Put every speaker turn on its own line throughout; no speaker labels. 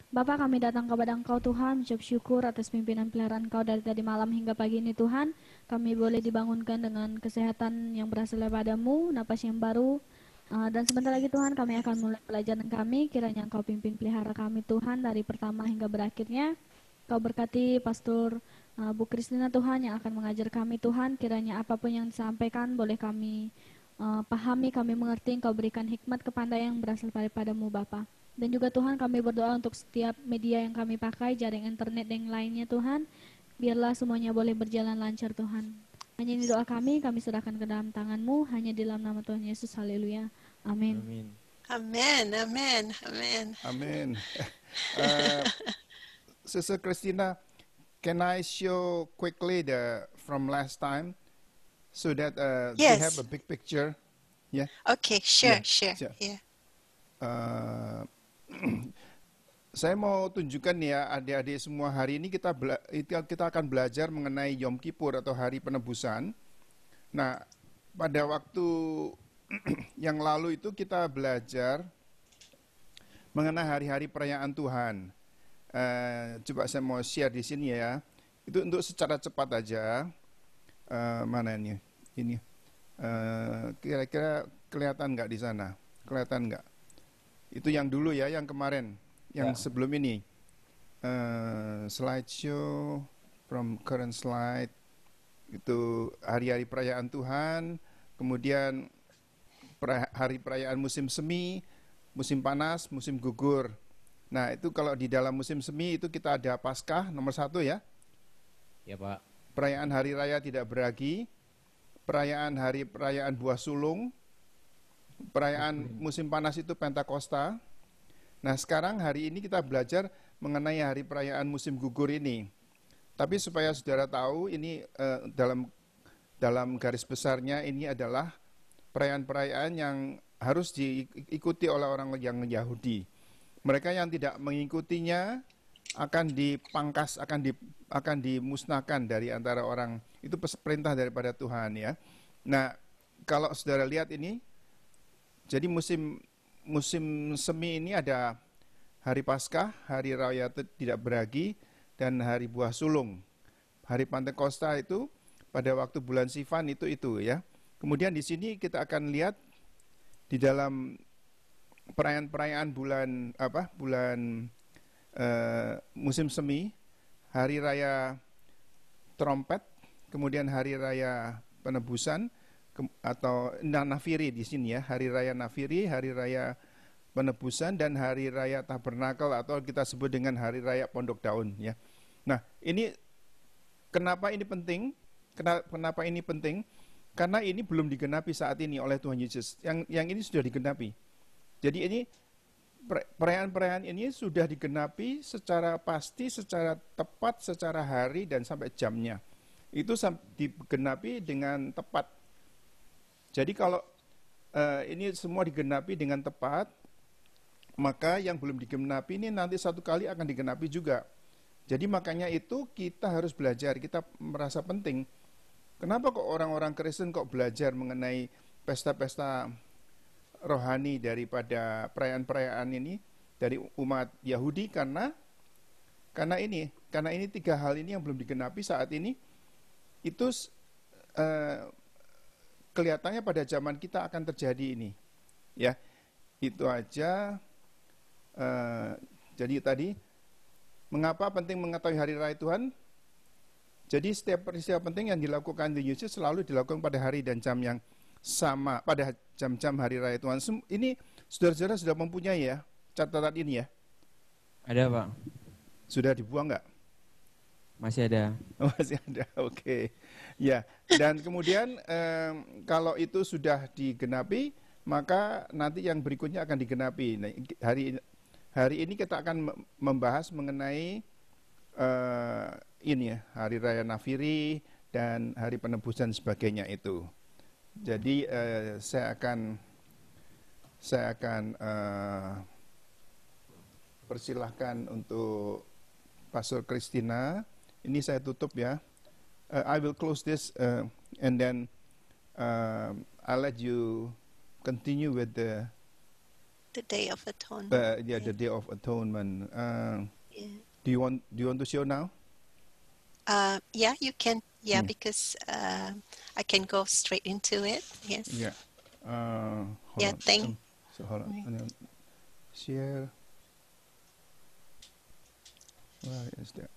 Bapa, kami datang kepada Engkau Tuhan, mengucap syukur atas pimpinan peliharaan Engkau dari tadi malam hingga pagi ini Tuhan. Kami boleh dibangunkan dengan kesehatan yang berasal daripadamu, napas yang baru. Dan sebentar lagi Tuhan kami akan mulai pelajaran kami. Kiranya Engkau pimpin pelihara kami Tuhan dari pertama hingga berakhirnya. Kau berkati Pastor Bu Kristina Tuhan yang akan mengajar kami Tuhan. Kiranya apapun yang disampaikan boleh kami pahami, kami mengerti. Engkau berikan hikmat kepandaian yang berasal daripadamu Bapa. Dan juga Tuhan kami berdoa untuk setiap media yang kami pakai, jaring internet dan yang lainnya Tuhan. Biarlah semuanya boleh berjalan lancar Tuhan. Hanya ini doa kami serahkan ke dalam tangan-Mu, hanya di dalam nama Tuhan Yesus, haleluya, amin.
Amin, amin, amin.
Amin. Sister Christina, can I show quickly from last time so that we have
Yes.
a big picture? Yeah.
Okay, sure,
Yeah,
sure.
sure.
Yeah.
Saya mau tunjukkan ya adik-adik semua, hari ini kita akan belajar mengenai Yom Kippur atau Hari Penebusan. Nah, pada waktu yang lalu itu kita belajar mengenai hari-hari perayaan Tuhan. Coba saya mau share di sini ya. Itu untuk secara cepat aja. Mana ini? Ini. Kira-kira kelihatan nggak di sana? Kelihatan nggak? Itu yang dulu ya, yang kemarin, yang sebelum ini. Slideshow from current slide. Itu hari-hari perayaan Tuhan, kemudian hari perayaan musim semi, musim panas, musim gugur. Nah, itu kalau di dalam musim semi itu kita ada Paskah nomor 1 ya.
Ya Pak.
Perayaan hari raya tidak beragi, perayaan buah sulung, perayaan musim panas itu Pentakosta. Nah, sekarang hari ini kita belajar mengenai hari perayaan musim gugur ini. Tapi supaya saudara tahu, ini dalam garis besarnya ini adalah perayaan-perayaan yang harus diikuti oleh orang yang Yahudi. Mereka yang tidak mengikutinya akan dipangkas, akan dimusnahkan dari antara orang. Itu perintah daripada Tuhan ya. Nah, kalau saudara lihat ini, jadi musim semi ini ada hari Paskah, hari raya tidak beragi, dan hari buah sulung. Hari Pentakosta itu pada waktu bulan Sivan itu ya. Kemudian di sini kita akan lihat di dalam perayaan-perayaan bulan musim semi, hari raya trompet, kemudian hari raya penebusan atau Nafiri di sini ya, hari raya Nafiri, hari raya penebusan, dan hari raya tabernakel atau kita sebut dengan hari raya pondok daun ya. Nah, ini kenapa ini penting? Kenapa ini penting? Karena ini belum digenapi saat ini oleh Tuhan Yesus. Yang ini sudah digenapi. Jadi ini perayaan-perayaan ini sudah digenapi secara pasti, secara tepat, secara hari dan sampai jamnya. Itu digenapi dengan tepat. Jadi kalau ini semua digenapi dengan tepat, maka yang belum digenapi ini nanti satu kali akan digenapi juga. Jadi makanya itu kita harus belajar, kita merasa penting. Kenapa kok orang-orang Kristen kok belajar mengenai pesta-pesta rohani daripada perayaan-perayaan ini dari umat Yahudi? Karena ini 3 hal ini yang belum digenapi saat ini. Itu kelihatannya pada zaman kita akan terjadi ini. Ya, itu aja. Jadi tadi, mengapa penting mengetahui hari raya Tuhan? Jadi setiap peristiwa penting yang dilakukan di Yesus selalu dilakukan pada hari dan jam yang sama, pada jam-jam hari raya Tuhan. Ini saudara-saudara sudah mempunyai ya catatan ini ya?
Ada Pak.
Sudah dibuang nggak?
Masih ada.
Oh, masih ada, oke. Ya, dan kemudian kalau itu sudah digenapi, maka nanti yang berikutnya akan digenapi. Nah, hari ini kita akan membahas mengenai ini ya, hari raya Nafiri dan hari penebusan sebagainya itu. Jadi saya akan persilahkan untuk Pastor Christina. Ini saya tutup ya. I will close this and then I'll let you continue with the
The Day of Atonement.
Yeah, the Day of Atonement.
Yeah.
Do you want to show now?
Yeah, you can. Yeah,
Yeah.
because I can go straight into it. Yes.
Yeah. Hold
Yeah,
on. So hold on. And then share. Where is that?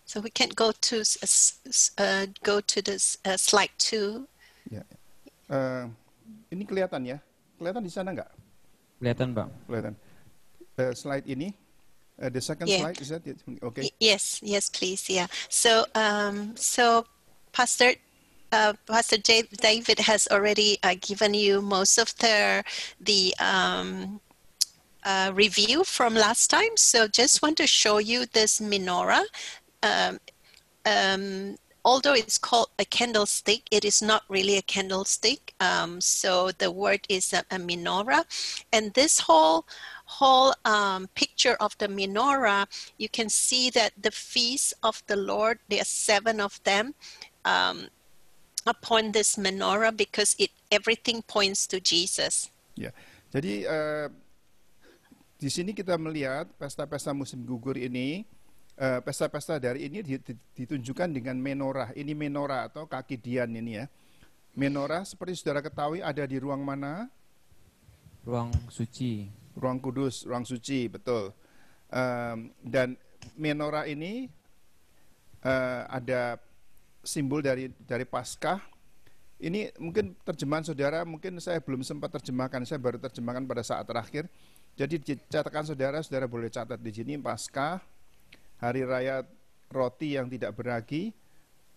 So we can go to this slide 2.
Ya. Ini kelihatan ya? Kelihatan di sana nggak?
Kelihatan, Pak.
Kelihatan. Slide ini, the second
Yeah.
slide is that it? Okay.
Yes, please. Yeah. So, Pastor David has already given you most of the review from last time. So, just want to show you this menorah. Although it's called a candlestick, it is not really a candlestick. So the word is a menorah, and this whole picture of the menorah, you can see that the feast of the Lord, there are 7 of them upon this menorah, because everything points to Jesus.
Ya. Jadi di sini kita melihat pesta-pesta musim gugur ini. Pesta-pesta dari ini ditunjukkan dengan menorah. Ini menorah atau kaki dian ini ya. Menorah seperti saudara ketahui ada di ruang mana?
Ruang suci.
Ruang kudus, ruang suci, betul. Dan menorah ini ada simbol dari Paskah. Ini mungkin terjemahan saudara, mungkin saya belum sempat terjemahkan, saya baru terjemahkan pada saat terakhir. Jadi dicatatkan saudara boleh catat di sini Paskah, Hari Raya Roti yang Tidak Beragi,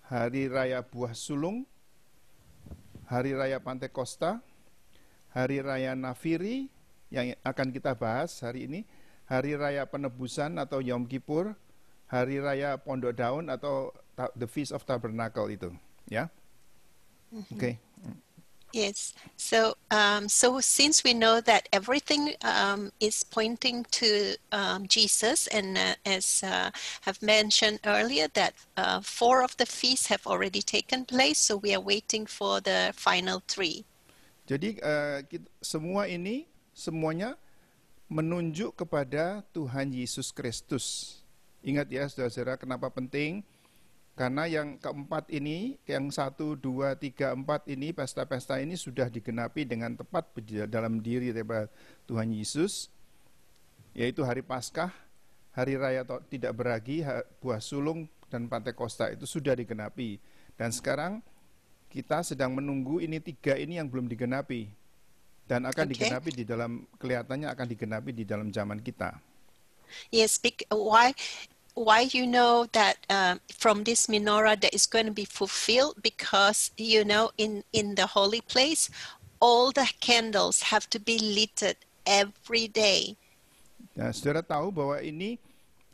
Hari Raya Buah Sulung, Hari Raya Pantekosta, Hari Raya Nafiri yang akan kita bahas hari ini, Hari Raya Penebusan atau Yom Kippur, Hari Raya Pondok Daun atau The Feast of Tabernacle itu, ya. Oke.
Yes. So, since we know that everything is pointing to Jesus, and as have mentioned earlier, that 4 of the feasts have already taken place, so we are waiting for the final 3.
Jadi semuanya menunjuk kepada Tuhan Yesus Kristus. Ingat ya saudara-saudara, kenapa penting? Karena yang keempat ini, yang 1, 2, 3, 4 ini, pesta-pesta ini sudah digenapi dengan tepat dalam diri daripada Tuhan Yesus, yaitu hari Paskah, Hari Raya Tidak Beragi, Buah Sulung, dan Pantekosta itu sudah digenapi. Dan sekarang kita sedang menunggu ini 3 ini yang belum digenapi. Dan akan digenapi di dalam, kelihatannya akan digenapi di dalam zaman kita.
Yes, why you know that from this menorah that is going to be fulfilled, because you know in the holy place all the candles have to be lit every day.
Nah, saudara tahu bahwa ini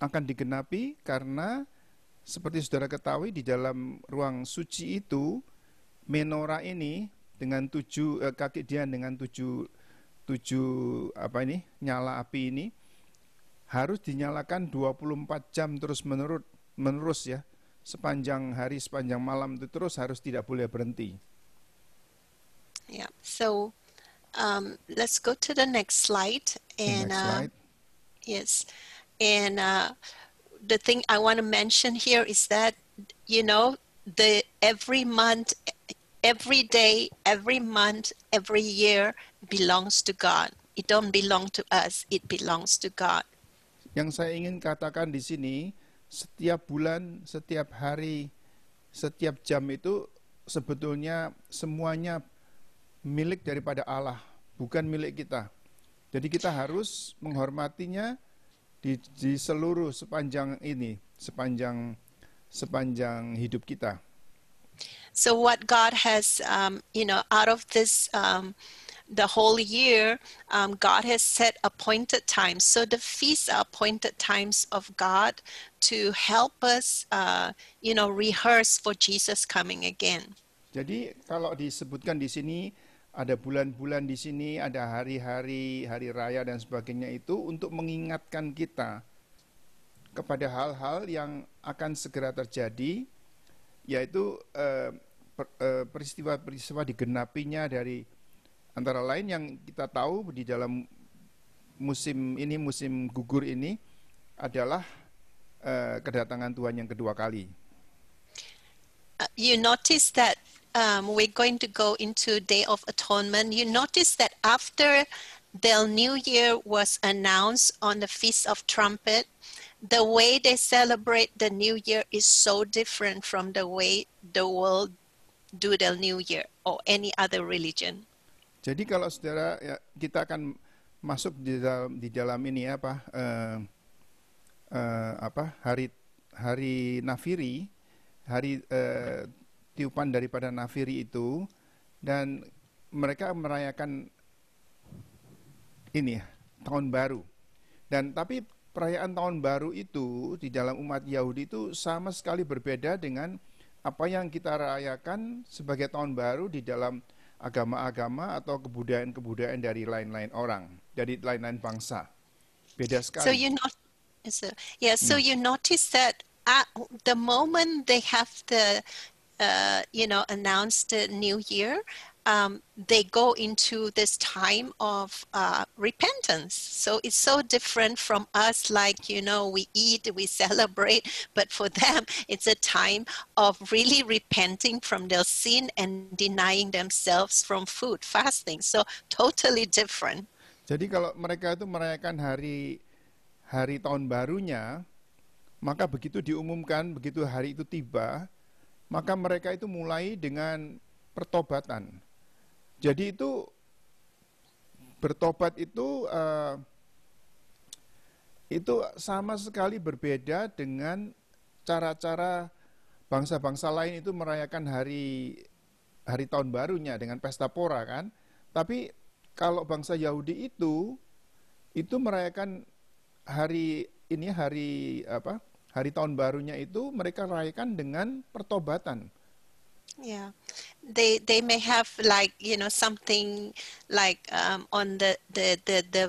akan digenapi karena seperti saudara ketahui di dalam ruang suci itu menorah ini dengan 7 kaki dian dengan 7 nyala api ini harus dinyalakan 24 jam terus menerus ya, sepanjang hari, sepanjang malam itu terus, harus tidak boleh berhenti.
Yeah. So let's go to the next slide. And
Next slide.
yes, and the thing I want to mention here is that, you know, every month, every day, every month, every year belongs to God. It don't belong to us. It belongs to God.
Yang saya ingin katakan di sini, setiap bulan, setiap hari, setiap jam itu sebetulnya semuanya milik daripada Allah, bukan milik kita. Jadi kita harus menghormatinya di seluruh sepanjang hidup kita.
So what God has, out of this the whole year, God has set appointed times. So the feasts are appointed times of God to help us, rehearse for Jesus coming again.
Jadi kalau disebutkan di sini, ada bulan-bulan di sini, ada hari-hari, hari raya dan sebagainya itu untuk mengingatkan kita kepada hal-hal yang akan segera terjadi, yaitu peristiwa-peristiwa digenapinya dari antara lain yang kita tahu di dalam musim ini, musim gugur ini adalah kedatangan Tuhan yang kedua kali.
You notice that we're going to go into Day of Atonement. You notice that after the New Year was announced on the Feast of Trumpet, the way they celebrate the New Year is so different from the way the world do the New Year or any other religion.
Jadi kalau saudara, ya, kita akan masuk di dalam ini hari Nafiri, hari tiupan daripada Nafiri itu, dan mereka merayakan ini tahun baru. Dan tapi perayaan tahun baru itu di dalam umat Yahudi itu sama sekali berbeda dengan apa yang kita rayakan sebagai tahun baru di dalam agama-agama atau kebudayaan-kebudayaan dari lain-lain orang, dari lain-lain bangsa. Beda sekali.
So you notice that at the moment they have the announce the New Year, they go into this time of repentance. So it's so different from us, like, we eat, we celebrate, but for them, it's a time of really repenting from their sin and denying themselves from food, fasting. So totally different.
Jadi kalau mereka itu merayakan hari tahun barunya, maka begitu diumumkan, begitu hari itu tiba, maka mereka itu mulai dengan pertobatan. Jadi itu bertobat itu sama sekali berbeda dengan cara-cara bangsa-bangsa lain itu merayakan hari tahun barunya dengan pesta pora, kan. Tapi kalau bangsa Yahudi itu merayakan hari tahun barunya itu mereka rayakan dengan pertobatan.
Yeah, they may have something like on the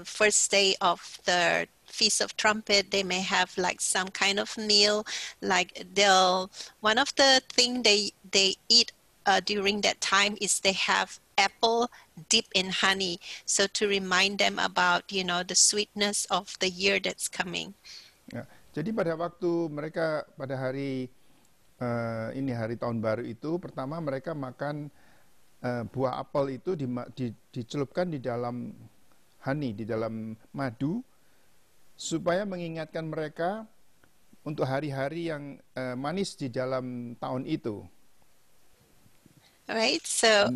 first day of the Feast of Trumpet, they may have like some kind of meal, like one of the thing they eat during that time is they have apple dipped in honey, so to remind them about the sweetness of the year that's coming.
Ya, jadi pada waktu mereka pada hari hari tahun baru itu, pertama mereka makan buah apel itu dicelupkan di dalam honey, di dalam madu, supaya mengingatkan mereka untuk hari-hari yang manis di dalam tahun itu.
Right, so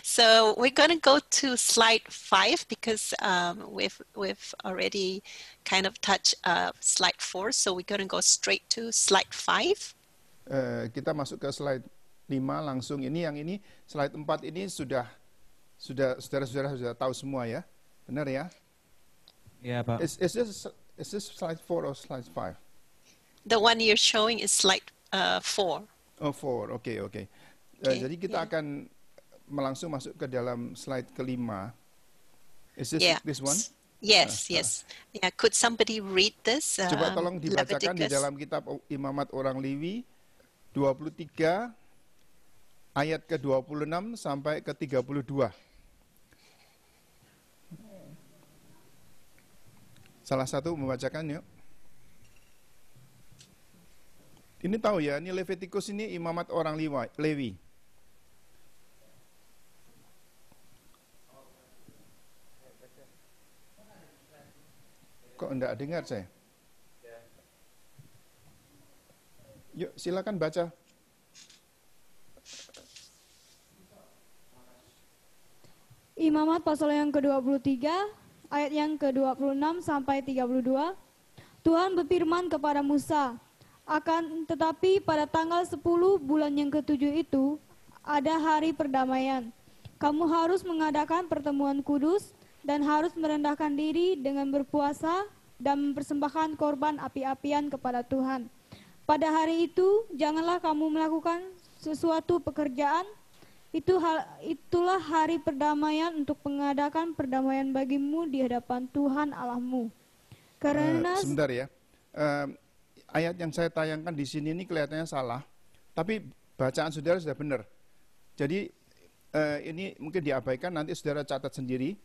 so we're going to go to slide 5 because we've already kind of touched slide 4, so we're going to go straight to slide 5.
Kita masuk ke slide 5 langsung. Yang ini slide 4 ini sudah saudara-saudara sudah tahu semua ya, benar ya?
Ya, Pak.
Is this slide 4 or slide 5?
The one you're showing is slide 4.
Oh, 4, oke. Jadi kita akan langsung masuk ke dalam slide kelima. Is this one?
Yes. Yeah, could somebody read this?
Coba tolong dibacakan di
Leviticus?
dalam kitab Imamat Orang Lewi 23 ayat ke-26 sampai ke-32. Salah satu membacakan yuk. Ini tahu ya, ini Leviticus ini Imamat Orang Lewi. Kok enggak dengar saya? Yuk, silakan baca.
Imamat pasal yang ke-23, ayat yang ke-26 sampai 32. Tuhan berfirman kepada Musa, akan tetapi pada tanggal 10 bulan yang ke-7 itu ada hari perdamaian. Kamu harus mengadakan pertemuan kudus dan harus merendahkan diri dengan berpuasa dan mempersembahkan korban api-apian kepada Tuhan. Pada hari itu janganlah kamu melakukan sesuatu pekerjaan. Itulah hari perdamaian untuk mengadakan perdamaian bagimu di hadapan Tuhan Allahmu. Karena
Sebentar ya. Ayat yang saya tayangkan di sini ini kelihatannya salah, tapi bacaan saudara sudah benar. Jadi ini mungkin diabaikan, nanti saudara catat sendiri.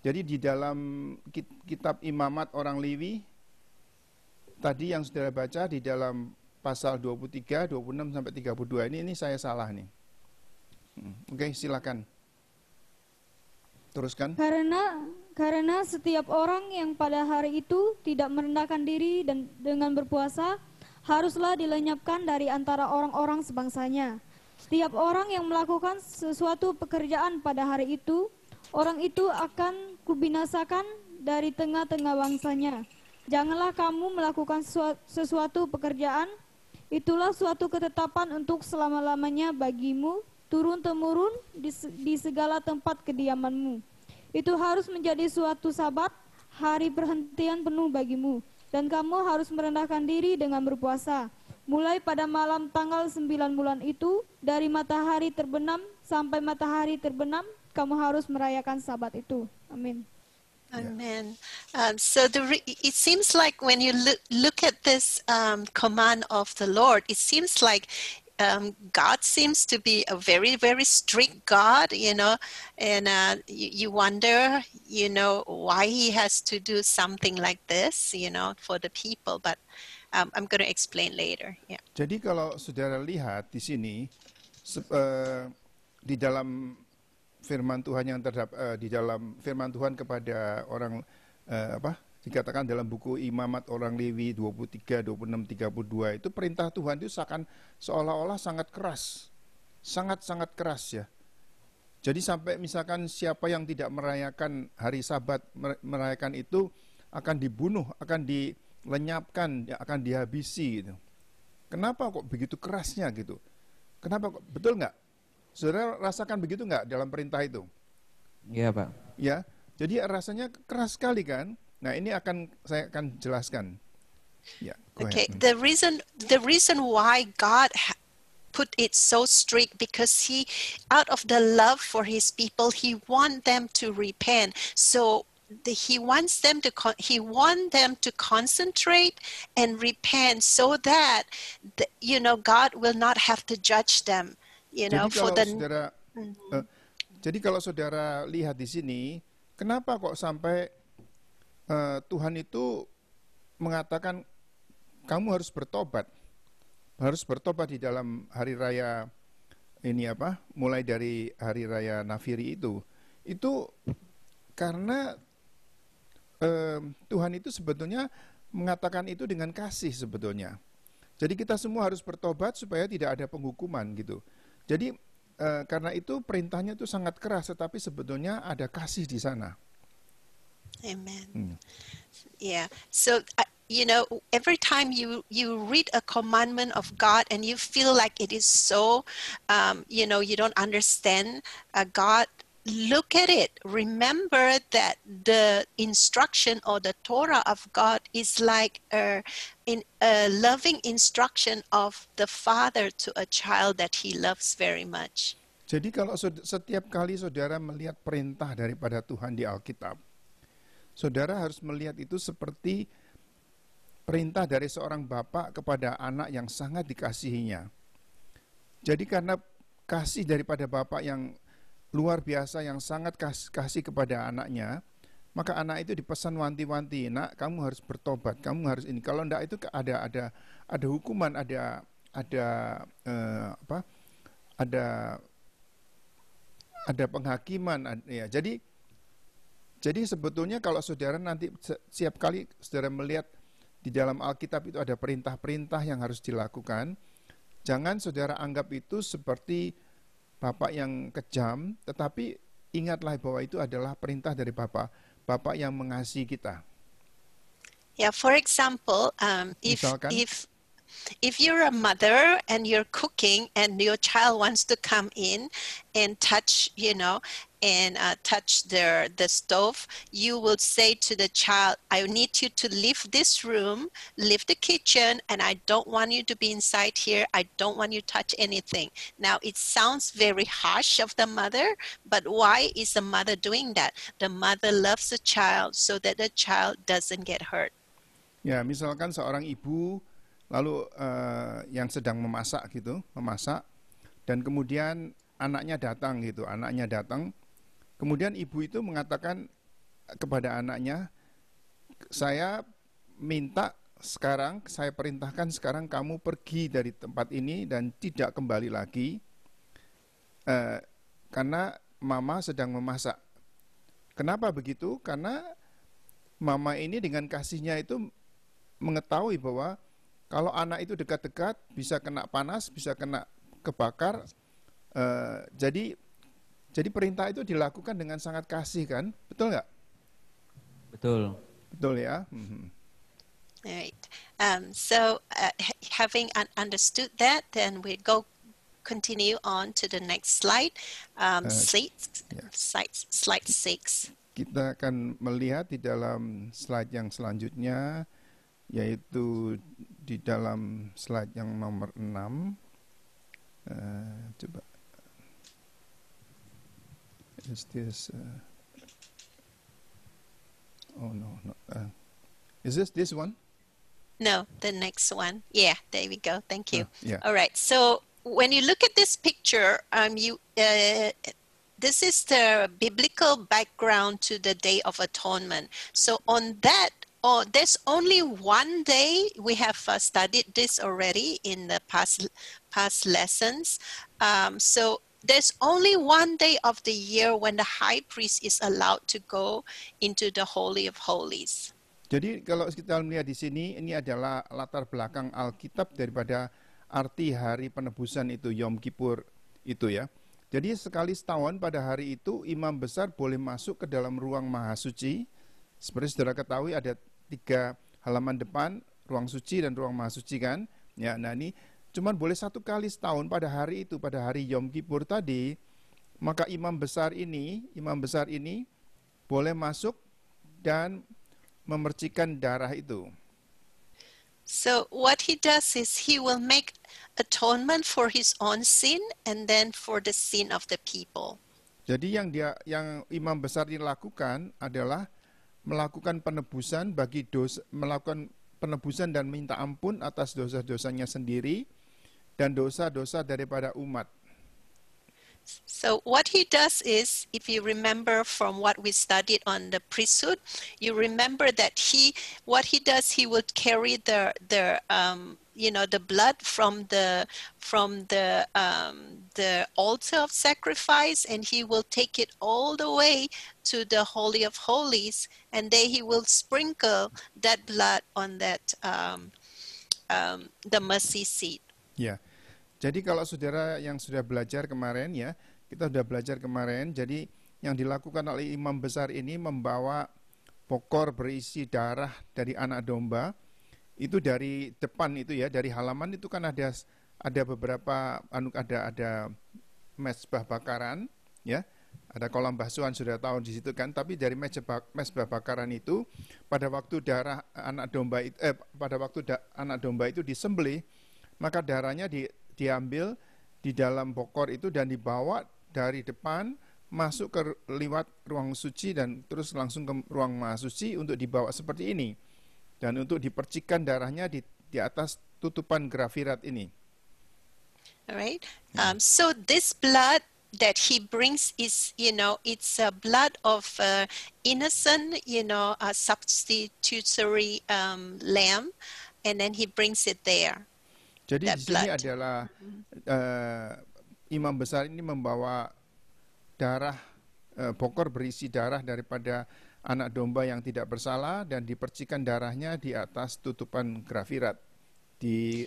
Jadi di dalam kitab Imamat Orang Lewi, tadi yang saudara baca di dalam pasal 23, 26 sampai 32, ini saya salah nih. Oke, silakan. Teruskan.
Karena setiap orang yang pada hari itu tidak merendahkan diri dan dengan berpuasa, haruslah dilenyapkan dari antara orang-orang sebangsanya. Setiap orang yang melakukan sesuatu pekerjaan pada hari itu, orang itu akan kubinasakan dari tengah-tengah bangsanya. Janganlah kamu melakukan sesuatu pekerjaan, itulah suatu ketetapan untuk selama-lamanya bagimu, turun-temurun di segala tempat kediamanmu. Itu harus menjadi suatu sabat, hari perhentian penuh bagimu. Dan kamu harus merendahkan diri dengan berpuasa. Mulai pada malam tanggal 9 bulan itu, dari matahari terbenam sampai matahari terbenam, kamu harus merayakan sabat itu. Amin.
Amen. So it seems like when you look at this command of the Lord, it seems like God seems to be a very, very strict God, you know, and you wonder, you know, why he has to do something like this, you know, for the people. But I'm going to explain later. Yeah.
Jadi kalau saudara lihat di sini, di dalam firman Tuhan yang terdapat di dalam firman Tuhan kepada orang dikatakan dalam buku Imamat Orang Lewi 23, 26, 32 itu perintah Tuhan itu seolah-olah sangat keras. Sangat-sangat keras ya. Jadi sampai misalkan siapa yang tidak merayakan hari Sabat, merayakan itu akan dibunuh, akan dilenyapkan, akan dihabisi gitu. Kenapa kok begitu kerasnya gitu? Kenapa kok, betul nggak? Saudara rasakan begitu nggak dalam perintah itu?
Iya, Pak.
Ya, jadi rasanya keras sekali kan? Nah, ini saya akan jelaskan. Yeah,
okay, the reason why God put it so strict, because he, out of the love for his people, he want them to repent. So he wants them to concentrate and repent, so that you know, God will not have to judge them. You know,
jadi kalau saudara lihat di sini, kenapa kok sampai Tuhan itu mengatakan kamu harus bertobat di dalam hari raya ini mulai dari hari raya Nafiri itu karena Tuhan itu sebetulnya mengatakan itu dengan kasih sebetulnya. Jadi kita semua harus bertobat supaya tidak ada penghukuman gitu. Jadi karena itu perintahnya itu sangat keras, tetapi sebetulnya ada kasih di sana.
Amen. Yeah. So, you know, every time you read a commandment of God and you feel like it is so, you know, you don't understand God, look at it. Remember that the instruction or the Torah of God is like a loving instruction of the father to a child that he loves very much.
Jadi kalau setiap kali saudara melihat perintah daripada Tuhan di Alkitab, saudara harus melihat itu seperti perintah dari seorang bapak kepada anak yang sangat dikasihinya. Jadi karena kasih daripada bapak yang luar biasa, yang sangat kasih kepada anaknya, maka anak itu dipesan wanti-wanti, nak kamu harus bertobat, kamu harus ini. Kalau enggak itu ada hukuman, ada penghakiman ya. Jadi sebetulnya kalau saudara nanti setiap kali saudara melihat di dalam Alkitab itu ada perintah-perintah yang harus dilakukan, jangan saudara anggap itu seperti bapak yang kejam, tetapi ingatlah bahwa itu adalah perintah dari bapak yang mengasihi kita.
Yeah, for example, if you're a mother and you're cooking and your child wants to come in and touch, you know, and touch the stove, you will say to the child, I need you to leave this room, leave the kitchen, and I don't want you to be inside here. I don't want you to touch anything. Now, it sounds very harsh of the mother, but why is the mother doing that? The mother loves the child so that the child doesn't get hurt.
Ya, misalkan seorang ibu lalu yang sedang memasak gitu, dan kemudian anaknya datang, kemudian ibu itu mengatakan kepada anaknya, saya perintahkan sekarang kamu pergi dari tempat ini dan tidak kembali lagi, karena mama sedang memasak. Kenapa begitu? Karena mama ini dengan kasihnya itu mengetahui bahwa kalau anak itu dekat-dekat bisa kena panas, bisa kena kebakar. Jadi perintah itu dilakukan dengan sangat kasih kan? Betul nggak?
Betul.
Betul ya.
Right. So having understood that, then we continue on to the next slide. Slide 6.
Kita akan melihat di dalam slide yang selanjutnya, yaitu di dalam slide yang nomor 6. Coba. Is this? Is this one?
No, the next one. Yeah, there we go. Thank you.
Yeah.
All right. So when you look at this picture, this is the biblical background to the Day of Atonement. So on that, there's only one day. We have studied this already in the past lessons. So there's only one day of the year when the high priest is allowed to go into the Holy of Holies.
Jadi kalau kita melihat di sini, ini adalah latar belakang Alkitab daripada arti hari penebusan itu, Yom Kippur itu ya. Jadi sekali setahun pada hari itu, imam besar boleh masuk ke dalam ruang Maha Suci. Seperti saudara ketahui ada 3 halaman depan, ruang suci dan ruang Maha Suci kan. Ya, nah ini cuman boleh 1 kali setahun pada hari itu, pada hari Yom Kippur tadi. Maka imam besar ini boleh masuk dan memercikan darah itu.
So what he does is he will make atonement for his own sin and then for the sin of the people.
Jadi yang imam besar ini lakukan adalah melakukan penebusan melakukan penebusan dan minta ampun atas dosa-dosanya sendiri dan dosa-dosa daripada umat.
So what he does is, if you remember from what we studied on the priesthood, you remember that he would carry the blood from the altar of sacrifice, and he will take it all the way to the Holy of Holies, and there he will sprinkle that blood on that the mercy seat.
Ya. Jadi kalau saudara yang sudah belajar kemarin ya, kita sudah belajar kemarin, jadi yang dilakukan oleh imam besar ini membawa pokor berisi darah dari anak domba, itu dari depan itu ya, dari halaman itu kan ada beberapa, ada mezbah bakaran, ya, ada kolam basuhan sudah tahu di situ kan, tapi dari mezbah bakaran itu, pada waktu anak domba itu disembelih, maka darahnya diambil di dalam pokor itu dan dibawa dari depan masuk ke lewat ruang suci dan terus langsung ke ruang Maha Suci untuk dibawa seperti ini dan untuk dipercikan darahnya di atas tutupan grafirat ini.
Alright. So this blood that he brings is, it's a blood of innocent, a substitutory lamb, and then he brings it there.
Jadi di sini adalah imam besar ini membawa darah, pokor berisi darah daripada anak domba yang tidak bersalah dan dipercikan darahnya di atas tutupan grafirat di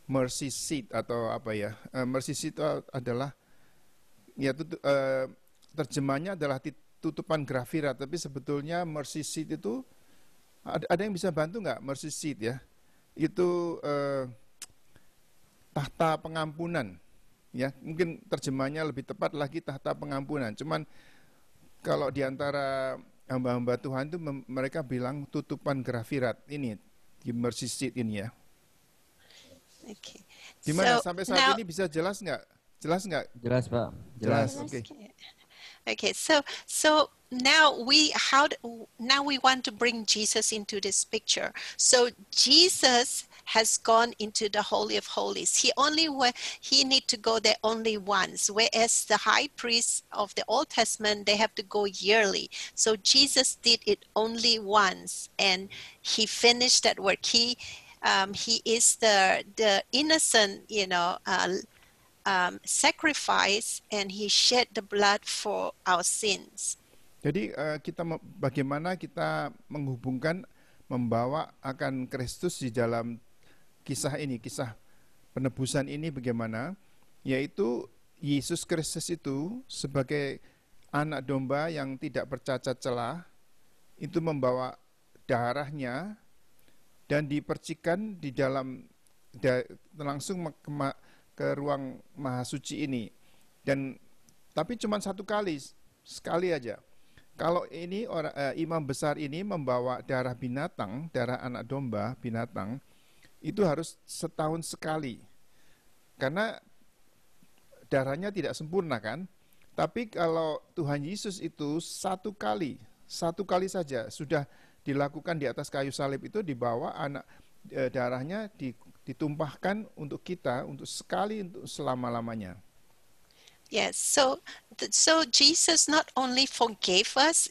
mercy seat atau mercy seat itu adalah terjemahnya adalah tutupan grafirat, tapi sebetulnya mercy seat itu ada yang bisa bantu nggak mercy seat ya? Itu tahta pengampunan, ya mungkin terjemahnya lebih tepat lagi tahta pengampunan. Cuman kalau diantara hamba-hamba Tuhan itu mereka bilang tutupan grafirat ini di mercy seat ini ya.
Okay.
Gimana sampai saat ini bisa jelas nggak? Jelas nggak?
Jelas Pak.
Jelas. Oke.
Okay, so now now we want to bring Jesus into this picture. So Jesus has gone into the Holy of Holies. He need to go there only once, whereas the high priests of the Old Testament, they have to go yearly. So Jesus did it only once, and he finished that work. He is the innocent, sacrifice, and he shed the blood for our sins.
Jadi bagaimana kita menghubungkan, membawa akan Kristus di dalam kisah ini, kisah penebusan ini bagaimana, yaitu Yesus Kristus itu sebagai anak domba yang tidak bercacat celah, itu membawa darahnya dan dipercikan di dalam langsung ke ruang Maha Suci ini. Tapi cuma sekali aja. Kalau ini imam besar ini membawa darah binatang, darah anak domba binatang, itu harus setahun sekali. Karena darahnya tidak sempurna kan. Tapi kalau Tuhan Yesus itu satu kali saja sudah dilakukan di atas kayu salib, itu dibawa darahnya ditumpahkan untuk kita, untuk sekali, untuk selama-lamanya.
Yes, so Jesus not only forgave us,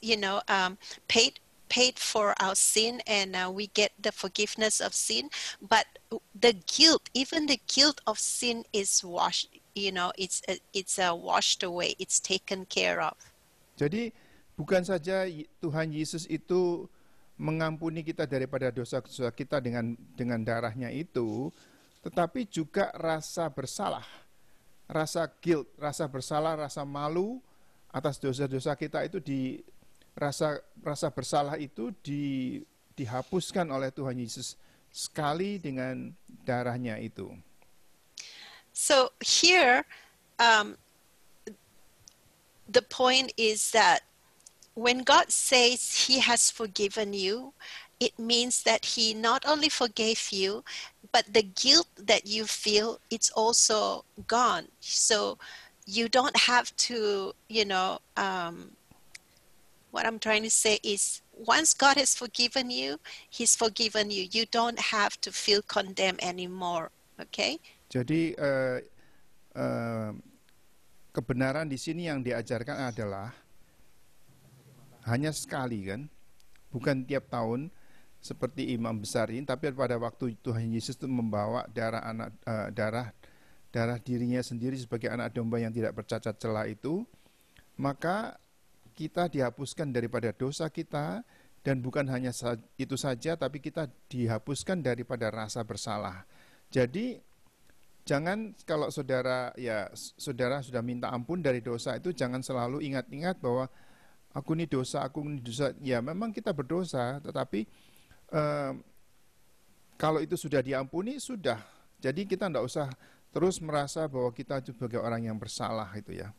paid for our sin, and we get the forgiveness of sin, but even the guilt of sin is washed. It's washed away. It's taken care of.
Jadi bukan saja Tuhan Yesus itu mengampuni kita daripada dosa-dosa kita dengan darahnya itu, tetapi juga rasa bersalah. Rasa guilt, rasa bersalah, rasa malu atas dosa-dosa kita itu rasa bersalah itu dihapuskan oleh Tuhan Yesus sekali dengan darahnya itu.
So here, the point is that when God says He has forgiven you, it means that He not only forgave you, but the guilt that you feel, it's also gone. So you don't have to, what I'm trying to say is, once God has forgiven you, He's forgiven you. You don't have to feel condemned anymore. Okay?
Jadi kebenaran di sini yang diajarkan adalah hanya sekali kan, bukan tiap tahun seperti imam besar ini, tapi pada waktu Tuhan Yesus itu membawa darah dirinya sendiri sebagai anak domba yang tidak bercacat celah itu, maka kita dihapuskan daripada dosa kita, dan bukan hanya itu saja, tapi kita dihapuskan daripada rasa bersalah. Jadi jangan, kalau saudara sudah minta ampun dari dosa itu, jangan selalu ingat-ingat bahwa aku ini dosa. Ya memang kita berdosa, tetapi kalau itu sudah diampuni, sudah. Jadi kita tidak usah terus merasa bahwa kita sebagai orang yang bersalah itu ya.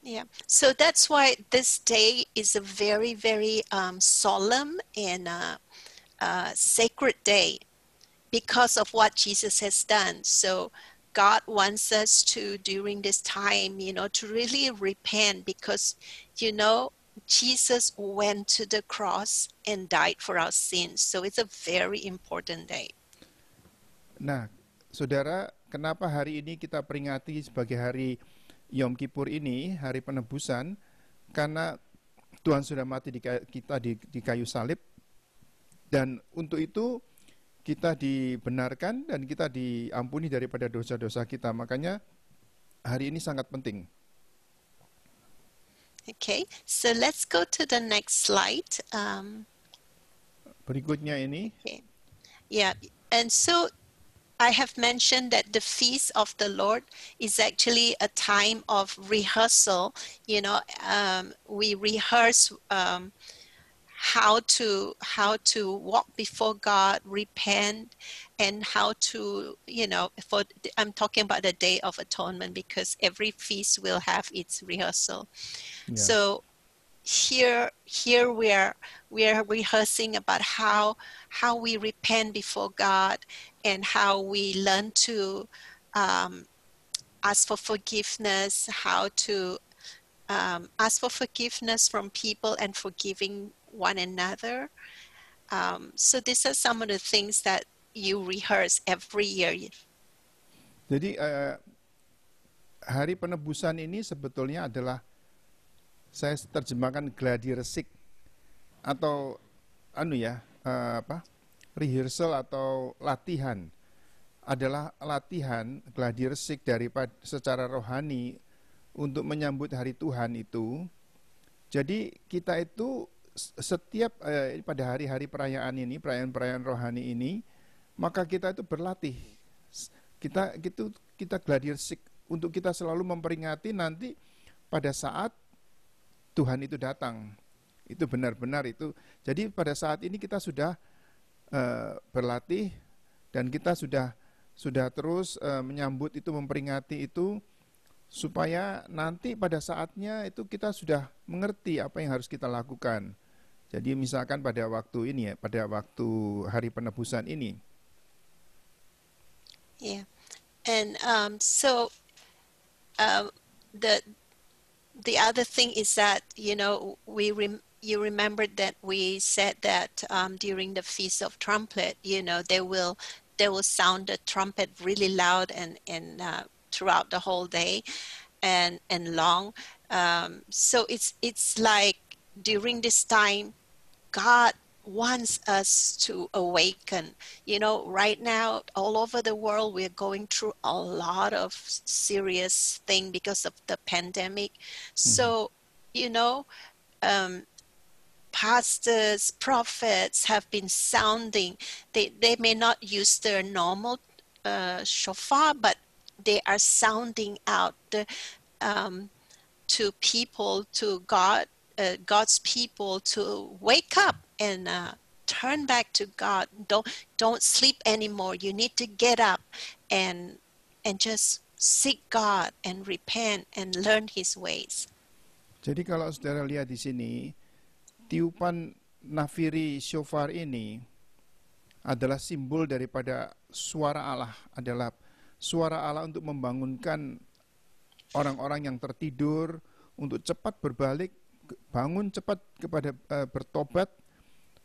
Yeah, so that's why this day is a very, very solemn and sacred day, because of what Jesus has done. So God wants us to, during this time, to really repent, because, Jesus went to the cross and died for our sins. So it's a very important day.
Nah, saudara, kenapa hari ini kita peringati sebagai hari Yom Kippur ini, hari penebusan? Karena Tuhan sudah mati di kayu salib, dan untuk itu kita dibenarkan dan kita diampuni daripada dosa-dosa kita. Makanya hari ini sangat penting.
Okay, so let's go to the next slide.
Berikutnya ini.
Okay. Yeah, and so I have mentioned that the feast of the Lord is actually a time of rehearsal. We rehearse how to walk before God, repent, and how to, I'm talking about the Day of Atonement, because every feast will have its rehearsal. Yeah. So here we are rehearsing about how we repent before God, and how we learn to ask for forgiveness, how to ask for forgiveness from people and forgiving one another. So these are some of the things that you rehearse every year.
Jadi hari penebusan ini sebetulnya adalah, saya terjemahkan gladi resik atau rehearsal atau latihan. Adalah latihan gladi resik daripada secara rohani untuk menyambut hari Tuhan itu. Jadi kita itu setiap pada hari-hari perayaan ini, perayaan-perayaan rohani ini, maka kita itu berlatih. Kita gladi resik untuk kita selalu memperingati nanti pada saat Tuhan itu datang. Itu benar-benar itu. Jadi pada saat ini kita sudah berlatih dan kita sudah terus menyambut itu, memperingati itu, supaya nanti pada saatnya itu kita sudah mengerti apa yang harus kita lakukan. Jadi misalkan pada waktu ini ya, pada waktu hari penebusan ini.
Yeah, and so the other thing is that, you know, you remembered that we said that during the Feast of Trumpet, you know, they will sound the trumpet really loud and throughout the whole day and long. So it's like during this time, God wants us to awaken. You know, right now, all over the world, we're going through a lot of serious thing because of the pandemic. So, you know, pastors, prophets have been sounding. They may not use their normal shofar, but they are sounding out to people, to God's people, to wake up and turn back to God. Don't sleep anymore. You need to get up and just seek God and repent and learn His ways.
Jadi kalau saudara lihat di sini, tiupan nafiri shofar ini adalah simbol daripada suara Allah, adalah suara Allah untuk membangunkan orang-orang yang tertidur untuk cepat berbalik, bangun cepat kepada bertobat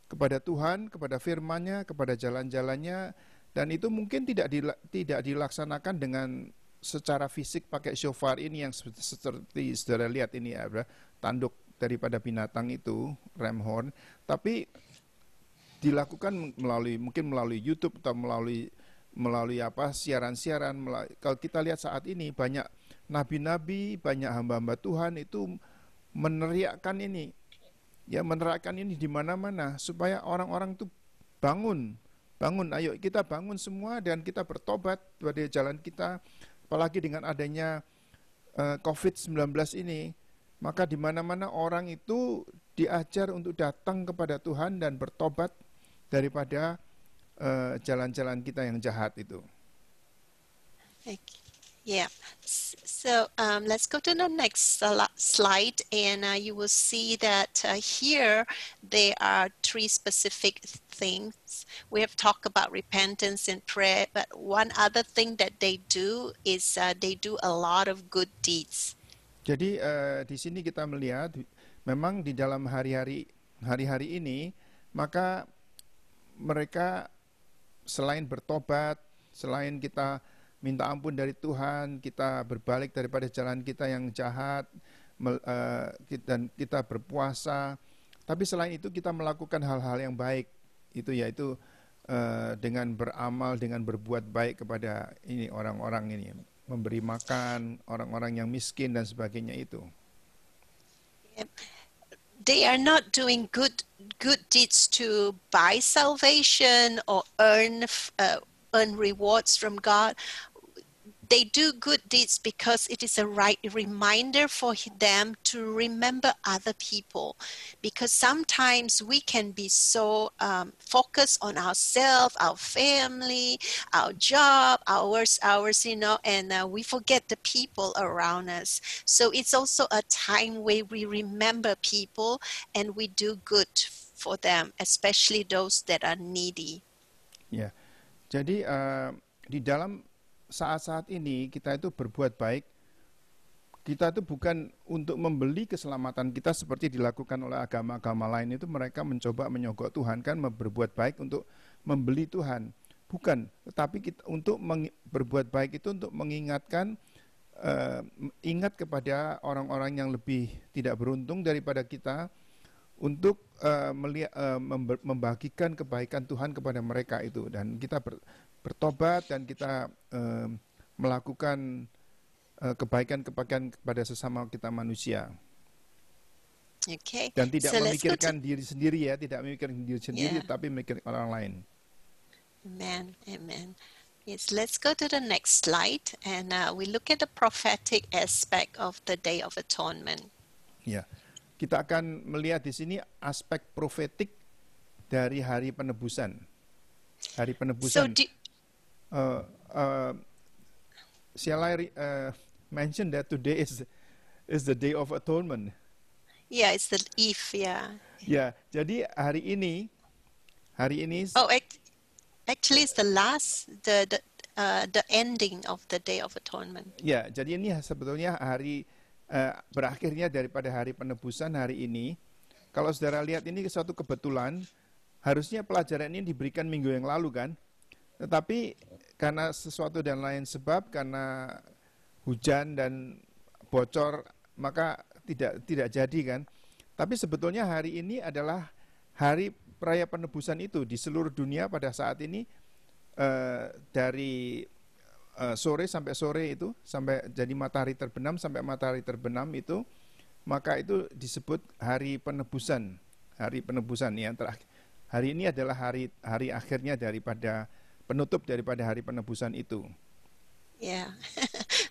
kepada Tuhan, kepada firman-Nya, kepada jalan-jalannya. Dan itu mungkin tidak dilaksanakan dengan secara fisik pakai shofar ini yang seperti saudara lihat ini ya, tanduk daripada binatang itu, ram horn, tapi dilakukan melalui YouTube atau melalui siaran-siaran. Kalau kita lihat saat ini banyak nabi-nabi, banyak hamba-hamba Tuhan itu meneriakkan ini, ya, meneriakkan ini di mana-mana supaya orang-orang itu bangun, ayo kita bangun semua dan kita bertobat pada jalan kita. Apalagi dengan adanya COVID-19 ini, maka di mana-mana orang itu diajar untuk datang kepada Tuhan dan bertobat daripada jalan-jalan kita yang jahat itu.
Yeah. So let's go to the next slide, and you will see that here there are three specific things. We have talked about repentance and prayer, but one other thing that they do is they do a lot of good deeds.
Jadi di sini kita melihat memang di dalam hari-hari ini, maka mereka selain bertobat, selain kita minta ampun dari Tuhan, kita berbalik daripada jalan kita yang jahat, dan kita berpuasa. Tapi selain itu kita melakukan hal-hal yang baik, itu yaitu dengan beramal, dengan berbuat baik kepada ini orang-orang ini, memberi makan orang-orang yang miskin dan sebagainya itu.
They are not doing good deeds to buy salvation or earn rewards from God. They do good deeds because it is a right reminder for them to remember other people. Because sometimes we can be so focused on ourselves, our family, our job, ours, you know, and we forget the people around us. So it's also a time where we remember people and we do good for them, especially those that are needy.
Ya, jadi di dalam saat-saat ini kita itu berbuat baik Kita itu bukan untuk membeli keselamatan kita seperti dilakukan oleh agama-agama lain, itu mereka mencoba menyogok Tuhan, kan berbuat baik untuk membeli Tuhan. Bukan, tetapi kita untuk berbuat baik itu untuk mengingatkan, ingat kepada orang-orang yang lebih tidak beruntung daripada kita, untuk membagikan kebaikan Tuhan kepada mereka itu. Dan kita bertobat dan kita melakukan kebaikan-kebaikan kepada sesama kita manusia.
Okay.
Dan tidak
So let's go to
memikirkan diri sendiri ya, tidak memikirkan diri sendiri,
Yeah.
tapi memikirkan orang lain.
Amen. Amen. Yes, let's go to the next slide, and we look at the prophetic aspect of the Day of Atonement.
Ya, kita akan melihat di sini aspek profetik dari hari penebusan. Hari
So,
penebusan. Shall I mention that today is the Day of Atonement?
yeah, it's the Eve. Yeah.
Ya, jadi hari ini
Oh, actually, it's the last, the ending of the Day of Atonement.
ya, jadi ini sebetulnya hari berakhirnya daripada hari penebusan hari ini. Kalau saudara lihat, ini suatu kebetulan, harusnya pelajaran ini diberikan minggu yang lalu kan, tetapi karena sesuatu dan lain sebab, karena hujan dan bocor, maka tidak jadi kan. Tapi sebetulnya hari ini adalah hari peraya penebusan itu di seluruh dunia pada saat ini, dari sore sampai sore itu, sampai jadi matahari terbenam sampai matahari terbenam itu, maka itu disebut hari penebusan. Hari penebusan yang terakhir. Hari ini adalah hari akhirnya daripada penutup daripada hari penebusan itu.
Yeah,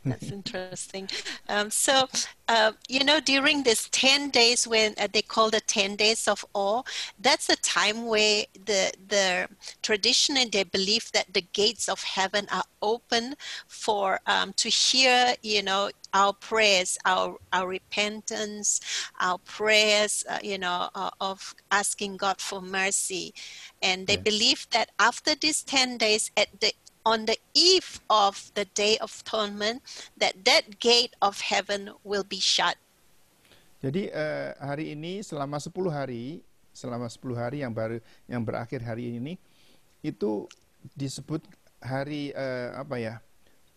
that's interesting. During this 10 days when they call the 10 days of awe, that's a time where the traditionally they believe that the gates of heaven are open for to hear, our prayers, our repentance, our prayers, of asking God for mercy. And they
Yeah.
believe that after these 10 days, on the eve of the Day of Atonement, that gate of heaven will be shut.
Jadi hari ini selama 10 hari yang berakhir hari ini itu disebut hari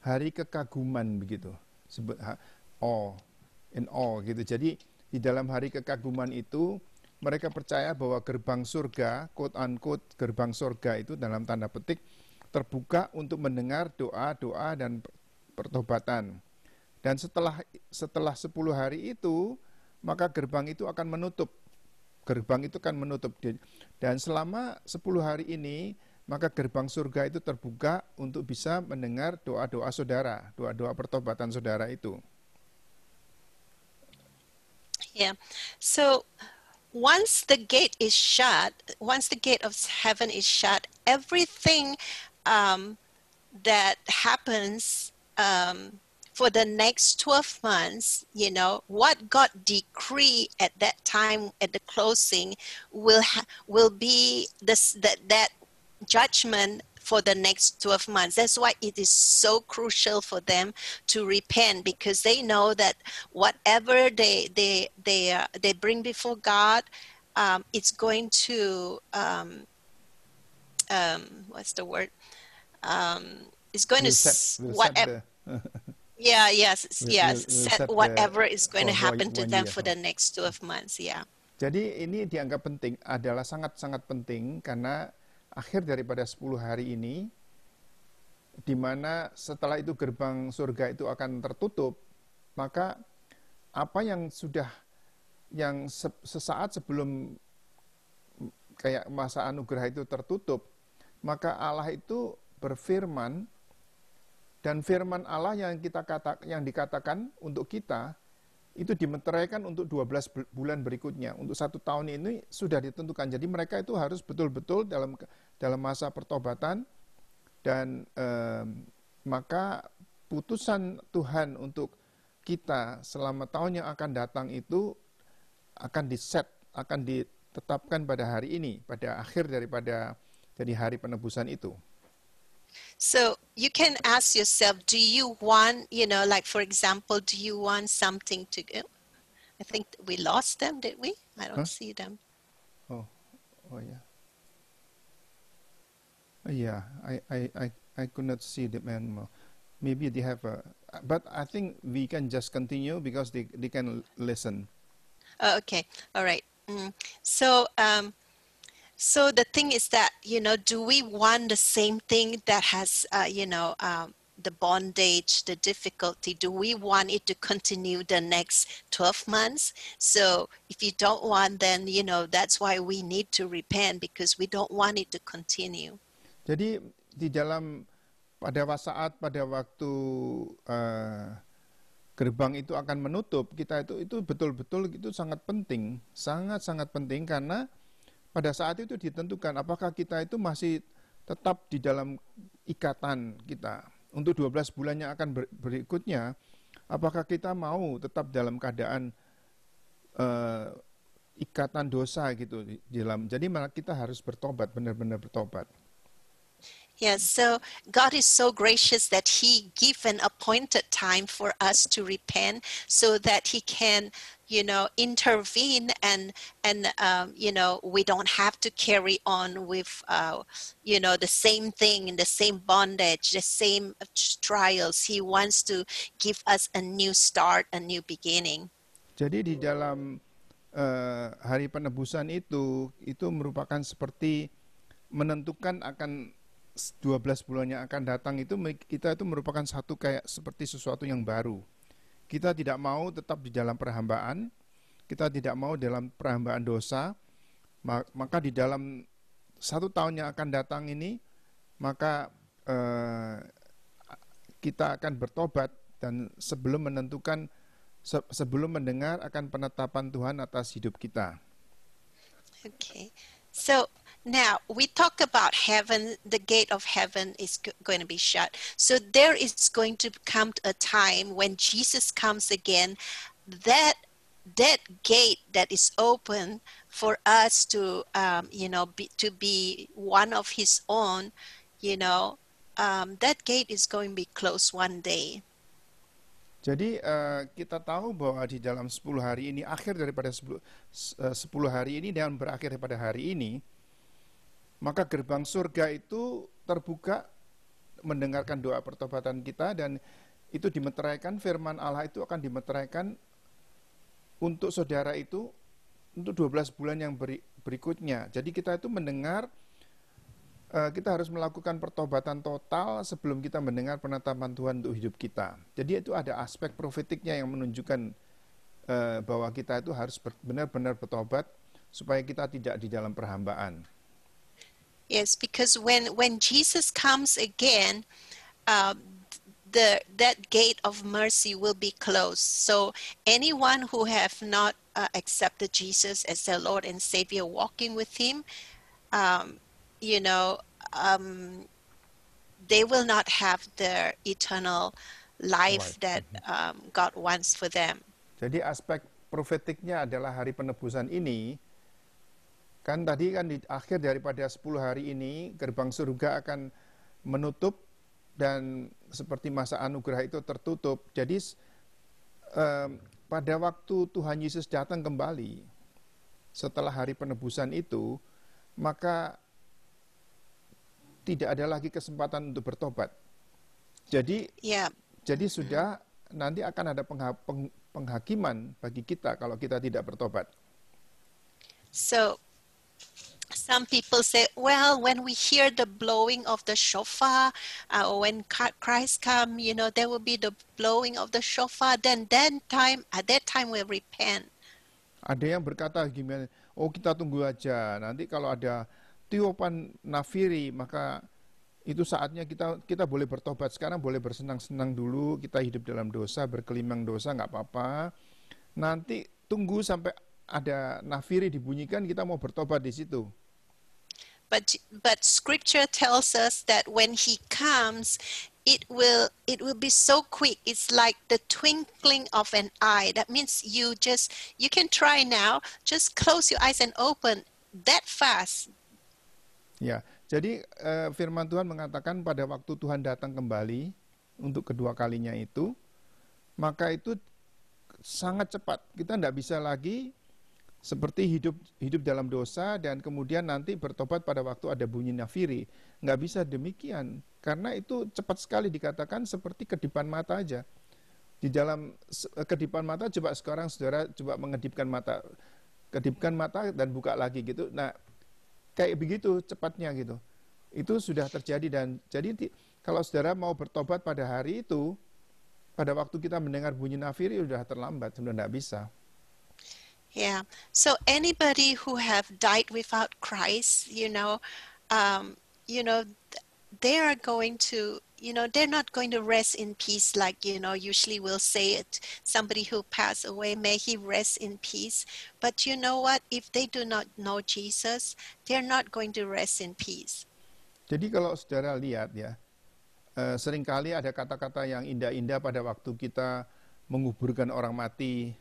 hari kekaguman begitu. Sebut awe gitu. Jadi di dalam hari kekaguman itu mereka percaya bahwa gerbang surga, quote unquote gerbang surga itu dalam tanda petik terbuka untuk mendengar doa-doa dan pertobatan. Dan setelah 10 hari itu, maka gerbang itu akan menutup. Gerbang itu akan menutup. Dan selama 10 hari ini, maka gerbang surga itu terbuka untuk bisa mendengar doa-doa saudara, doa-doa pertobatan saudara itu.
Yeah. So once the gate of heaven is shut, everything that happens for the next 12 months, what God decreed at that time at the closing will be that judgment for the next 12 months. That's why it is so crucial for them to repent, because they know that whatever they bring before God, it's going to what's the word? It's going to whatever. Set whatever is going to happen to them for the next 12 months. Yeah.
Jadi ini dianggap penting, adalah sangat-sangat penting karena akhir daripada 10 hari ini, di mana setelah itu gerbang surga itu akan tertutup, maka apa yang sesaat sebelum kayak masa anugerah itu tertutup, maka Allah itu berfirman, dan firman Allah yang dikatakan untuk kita itu dimeteraikan untuk 12 bulan berikutnya. Untuk 1 tahun ini sudah ditentukan. Jadi mereka itu harus betul-betul dalam masa pertobatan, dan maka putusan Tuhan untuk kita selama tahun yang akan datang itu akan ditetapkan pada hari ini, pada akhir dari hari penebusan itu.
So you can ask yourself, do you want, like for example, do you want something to go? I think we lost them, did we? I don't
Huh?
see them.
Oh, oh yeah. Yeah, I could not see them anymore. Maybe they have a, but I think we can just continue because they can listen.
Oh, okay. All right. So, so the thing is that, do we want the same thing that has, the bondage, the difficulty? Do we want it to continue the next 12 months? So if you don't want, then, that's why we need to repent, because we don't want it to continue.
Jadi di dalam pada waktu gerbang itu akan menutup, kita itu betul-betul itu sangat penting, sangat penting, karena pada saat itu ditentukan apakah kita itu masih tetap di dalam ikatan kita untuk 12 bulan yang akan berikutnya, apakah kita mau tetap dalam keadaan ikatan dosa gitu di dalam. Jadi kita harus bertobat, benar-benar bertobat.
Yes, so God is so gracious that He give an appointed time for us to repent, so that He can, intervene, and we don't have to carry on with, the same thing, the same bondage, the same trials. He wants to give us a new start, a new beginning.
Jadi di dalam hari penebusan itu merupakan seperti menentukan akan 12 bulan yang akan datang itu, kita itu merupakan satu kayak seperti sesuatu yang baru. Kita tidak mau tetap di dalam perhambaan, kita tidak mau dalam perhambaan dosa, maka di dalam 1 tahun yang akan datang ini, maka kita akan bertobat, dan sebelum mendengar akan penetapan Tuhan atas hidup kita.
Okay, so now we talk about heaven. The gate of heaven is going to be shut. So there is going to come a time when Jesus comes again, that gate that is open for us to, to be one of His own, that gate is going to be closed one day.
Jadi kita tahu bahwa di dalam 10 hari ini, akhir daripada 10 hari ini dan berakhir pada hari ini, maka gerbang surga itu terbuka mendengarkan doa pertobatan kita, dan itu dimeteraikan, firman Allah itu akan dimeteraikan untuk saudara itu untuk 12 bulan yang berikutnya. Jadi kita itu mendengar, kita harus melakukan pertobatan total sebelum kita mendengar penetapan Tuhan untuk hidup kita. Jadi itu ada aspek profetiknya yang menunjukkan bahwa kita itu harus benar-benar bertobat supaya kita tidak di dalam perhambaan.
Yes, because when Jesus comes again, that gate of mercy will be closed. So anyone who have not accepted Jesus as their Lord and Savior, walking with Him, they will not have the eternal life that God wants for them.
Jadi aspek profetiknya adalah hari penebusan ini. Kan tadi kan di akhir daripada 10 hari ini, gerbang surga akan menutup, dan seperti masa anugerah itu tertutup. Jadi pada waktu Tuhan Yesus datang kembali, setelah hari penebusan itu, maka tidak ada lagi kesempatan untuk bertobat. Jadi, jadi sudah nanti akan ada penghakiman bagi kita kalau kita tidak bertobat.
So some people say, well, when we hear the blowing of the shofar, when Christ come, there will be the blowing of the shofar. Then at that time we'll repent.
Ada yang berkata gimana? Oh, kita tunggu aja. Nanti kalau ada tiupan nafiri, maka itu saatnya kita boleh bertobat. Sekarang boleh bersenang-senang dulu, kita hidup dalam dosa, berkelimang dosa, nggak apa-apa. Nanti tunggu sampai ada nafiri dibunyikan, kita mau bertobat di situ.
But Scripture tells us that when He comes, it will be so quick. It's like the twinkling of an eye. That means you can try now. Just close your eyes and open that fast.
Ya, Jadi firman Tuhan mengatakan pada waktu Tuhan datang kembali untuk kedua kalinya itu, maka itu sangat cepat. Kita tidak bisa lagi seperti hidup dalam dosa dan kemudian nanti bertobat pada waktu ada bunyi nafiri. Nggak bisa demikian, karena itu cepat sekali dikatakan seperti kedipan mata aja. Di dalam kedipan mata, coba sekarang saudara coba mengedipkan mata, kedipkan mata dan buka lagi gitu. Nah, kayak begitu cepatnya gitu. Itu sudah terjadi dan jadi kalau saudara mau bertobat pada hari itu, pada waktu kita mendengar bunyi nafiri sudah terlambat, sudah tidak bisa.
Yeah. So anybody who have died without Christ, they are going to, they're not going to rest in peace like, usually we'll say it. Somebody who passed away, may he rest in peace. But you know what? If they do not know Jesus, they're not going to rest in peace.
Jadi kalau saudara lihat ya, seringkali ada kata-kata yang indah-indah pada waktu kita menguburkan orang mati,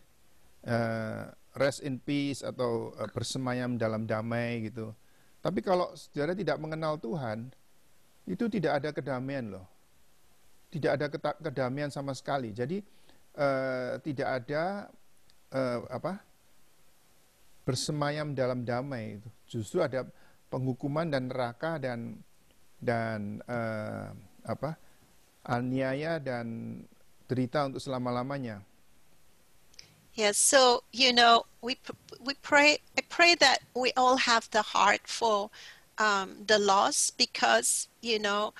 rest in peace atau bersemayam dalam damai gitu. Tapi kalau saudara tidak mengenal Tuhan, itu tidak ada kedamaian loh. Tidak ada kedamaian sama sekali. Jadi tidak ada bersemayam dalam damai itu. Justru ada penghukuman dan neraka dan aniaya dan derita untuk selama-lamanya.
Yes, so we pray. I pray that we all have the heart for the lost, because the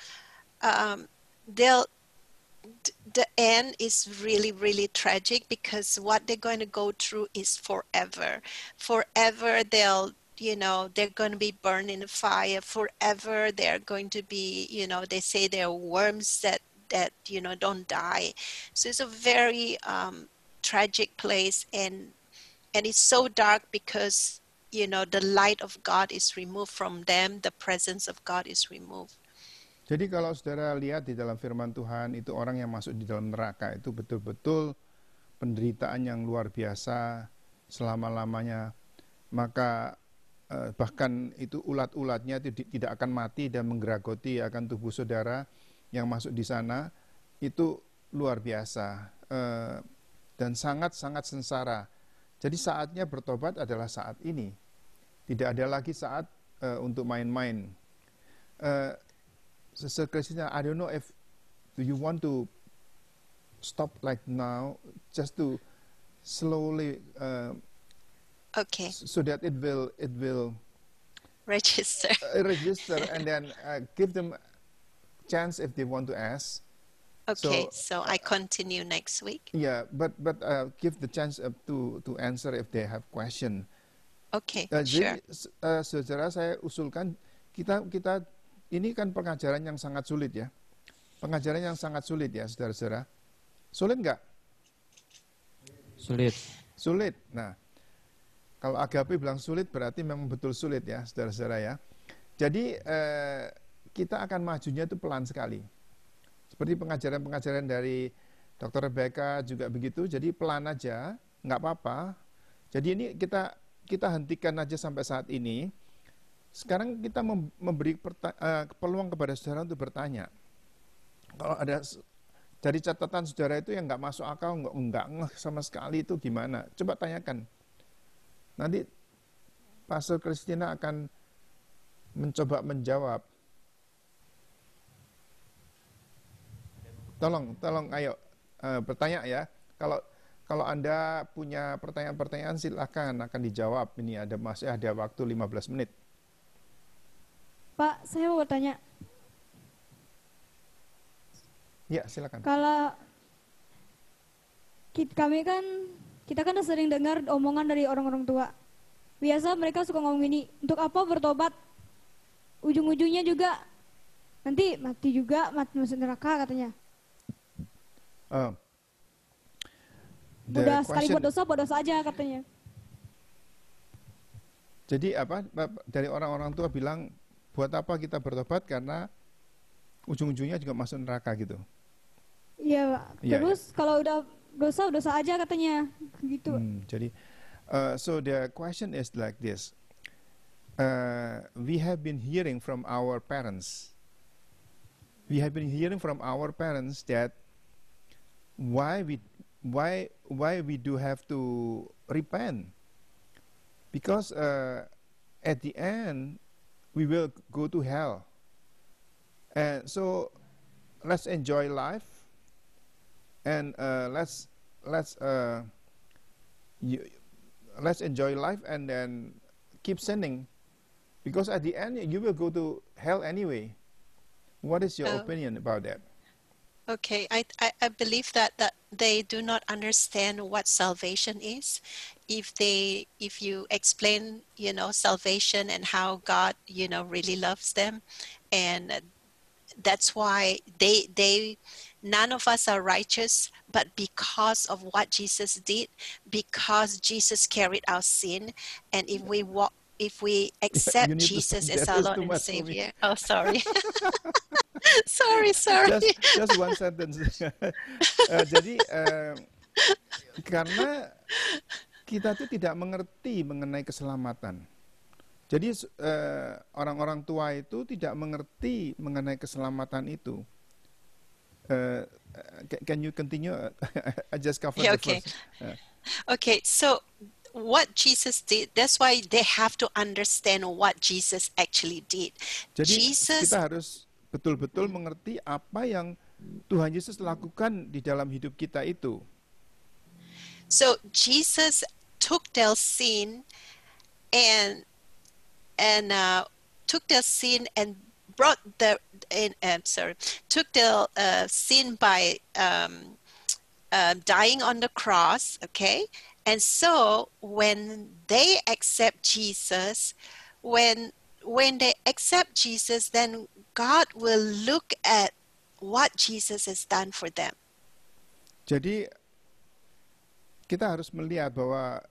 end is really, really tragic, because what they're going to go through is forever. Forever they're going to be burned in the fire. Forever they're going to be, they say they're worms that don't die. So it's a very tragic place, and it's so dark because the light of God is removed from them, the presence of God is removed.
Jadi kalau saudara lihat di dalam firman Tuhan, itu orang yang masuk di dalam neraka itu betul-betul penderitaan yang luar biasa selama-lamanya. Maka bahkan itu ulat-ulatnya tidak akan mati dan menggeragoti akan tubuh saudara yang masuk di sana. Itu luar biasa dan sangat-sangat sengsara. Jadi saatnya bertobat adalah saat ini. Tidak ada lagi saat untuk main-main. Sister Christina, I don't know if you want to stop like now, just to slowly,
okay,
so that it will
register,
and then give them chance if they want to ask.
Okay, so I continue next week.
Yeah, but give the chance to answer if they have question.
Okay,
sure.
Jadi,
saudara, saya usulkan kita ini kan pengajaran yang sangat sulit ya. Pengajaran yang sangat sulit ya, saudara-saudara. Sulit nggak?
Sulit.
Sulit. Nah, kalau Agape bilang sulit berarti memang betul sulit ya, saudara-saudara ya. Jadi kita akan majunya itu pelan sekali. Seperti pengajaran-pengajaran dari Dr. Rebecca juga begitu. Jadi pelan aja, nggak apa-apa. Jadi ini kita hentikan aja sampai saat ini. Sekarang kita memberi peluang kepada saudara untuk bertanya. Kalau ada dari catatan saudara itu yang nggak masuk akal, nggak ngeh sama sekali, itu gimana? Coba tanyakan. Nanti Pastor Christina akan mencoba menjawab. Tolong ayo bertanya ya. Kalau Anda punya pertanyaan-pertanyaan silakan akan dijawab. Ini masih ada waktu 15 menit.
Pak, saya mau bertanya.
Ya, silakan.
Kalau kita kan sering dengar omongan dari orang-orang tua. Biasa mereka suka ngomong gini, untuk apa bertobat? Ujung-ujungnya juga nanti mati juga, masuk neraka katanya. Udah sekali buat dosa aja katanya.
Jadi dari orang-orang tua bilang, buat apa kita bertobat, karena ujung-ujungnya juga masuk neraka gitu.
Iya, Pak. Terus kalau udah dosa aja katanya gitu.
Jadi so the question is like this. we have been hearing from our parents. We have been hearing from our parents that why we do have to repent, because at the end we will go to hell. And so let's enjoy life, and let's enjoy life and then keep sinning, because at the end you will go to hell anyway. What is your opinion about that?
Okay, I believe that they do not understand what salvation is. If you explain, salvation and how God, really loves them, and that's why none of us are righteous, but because of what Jesus did, because Jesus carried our sin, and if we accept Jesus as our Lord and Savior. Oh, sorry. sorry.
Just one sentence. Jadi karena kita tuh tidak mengerti mengenai keselamatan. Jadi orang-orang tua itu tidak mengerti mengenai keselamatan itu. Can you continue? I just covered the
Okay.
first.
Okay, so what Jesus did, that's why they have to understand what Jesus actually did.
Jadi
Jesus,
kita harus betul-betul mengerti apa yang Tuhan Yesus lakukan di dalam hidup kita itu.
so Jesus took their sin and took their sin and brought took their sin by dying on the cross, okay? And so when they accept Jesus, when they accept Jesus, then God will look at what Jesus has done for them.
Jadi kita harus melihat bahwa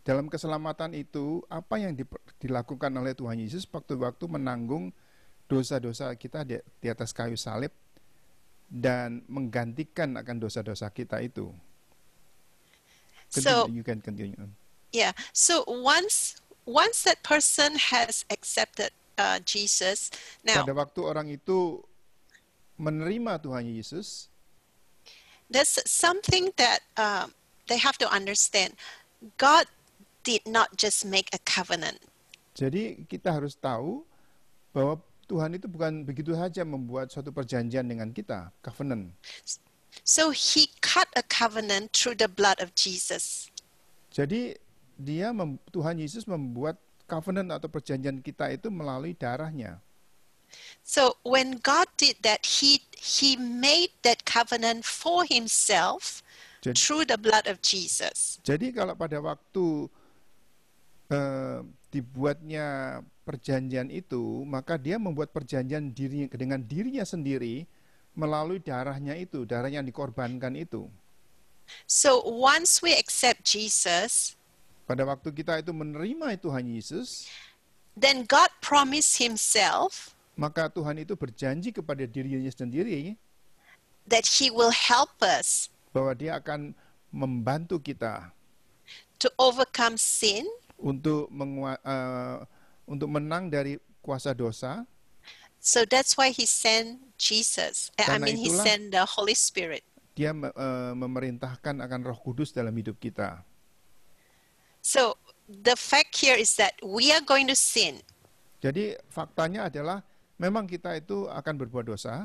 dalam keselamatan itu apa yang dilakukan oleh Tuhan Yesus waktu-waktu menanggung dosa-dosa kita di atas kayu salib dan menggantikan akan dosa-dosa kita itu.
So
You can continue.
yeah, so once that person has accepted Jesus, now
Pada waktu orang itu menerima Tuhan Yesus,
there's something that they have to understand. God did not just make a covenant.
jadi kita harus tahu bahwa Tuhan itu bukan begitu saja membuat suatu perjanjian dengan kita, covenant.
So he cut a covenant through the blood of Jesus.
Jadi Tuhan Yesus membuat covenant atau perjanjian kita itu melalui darahnya.
So when God did that, he made that covenant for himself through the blood of Jesus.
Jadi kalau pada waktu dibuatnya perjanjian itu, maka dia membuat perjanjian dengan dirinya sendiri melalui darahnya itu, darah yang dikorbankan itu.
So once we accept Jesus,
pada waktu kita itu menerima Tuhan Yesus,
then God promised himself
maka Tuhan itu berjanji kepada dirinya sendiri
that he will help us
bahwa dia akan membantu kita
to overcome sin,
untuk menang dari kuasa dosa.
So that's why he sent Jesus. He sent the Holy Spirit.
Dia memerintahkan akan Roh Kudus dalam hidup kita.
So the fact here is that we are going to sin.
Jadi faktanya adalah memang kita itu akan berbuat dosa.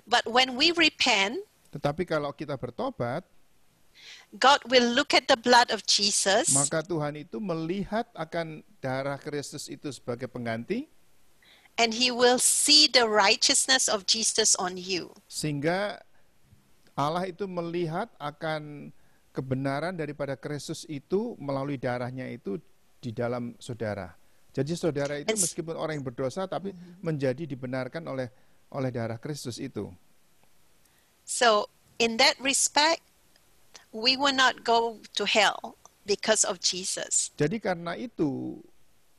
But when we repent,
tetapi kalau kita bertobat,
God will look at the blood of Jesus.
Maka Tuhan itu melihat akan darah Kristus itu sebagai pengganti.
And he will see the righteousness of Jesus on you.
Sehingga Allah itu melihat akan kebenaran daripada Kristus itu melalui darahnya itu di dalam saudara. Jadi saudara itu meskipun orang yang berdosa tapi menjadi dibenarkan oleh darah Kristus itu.
So in that respect, we will not go to hell because of Jesus.
Jadi karena itu,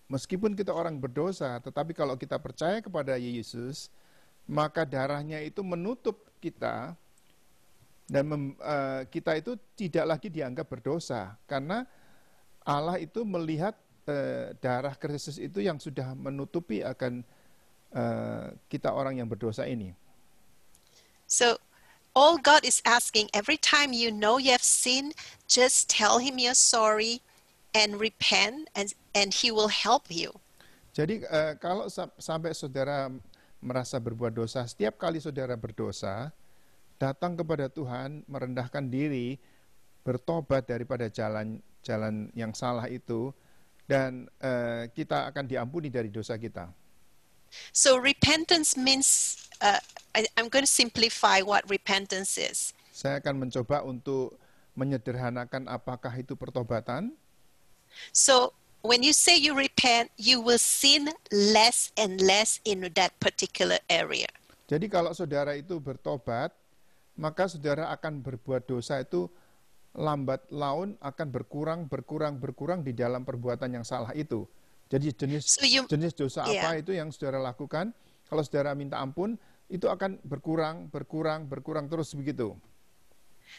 meskipun kita orang berdosa, tetapi kalau kita percaya kepada Yesus, maka darahnya itu menutup kita dan kita itu tidak lagi dianggap berdosa karena Allah itu melihat darah Kristus itu yang sudah menutupi akan kita orang yang berdosa ini.
So all God is asking, every time you know you have sinned, just tell him you're sorry and repent, and he will help you.
Jadi kalau sampai saudara merasa berbuat dosa, setiap kali saudara berdosa, datang kepada Tuhan, merendahkan diri, bertobat daripada jalan yang salah itu, dan kita akan diampuni dari dosa kita.
So repentance means, I'm going to simplify what repentance is.
Saya akan mencoba untuk menyederhanakan apakah itu pertobatan.
So when you say you repent, you will sin less and less in that particular area.
Jadi kalau saudara itu bertobat, maka saudara akan berbuat dosa itu lambat laun akan berkurang di dalam perbuatan yang salah itu. Jadi jenis dosa apa itu yang saudara lakukan, kalau saudara minta ampun, itu akan berkurang terus begitu.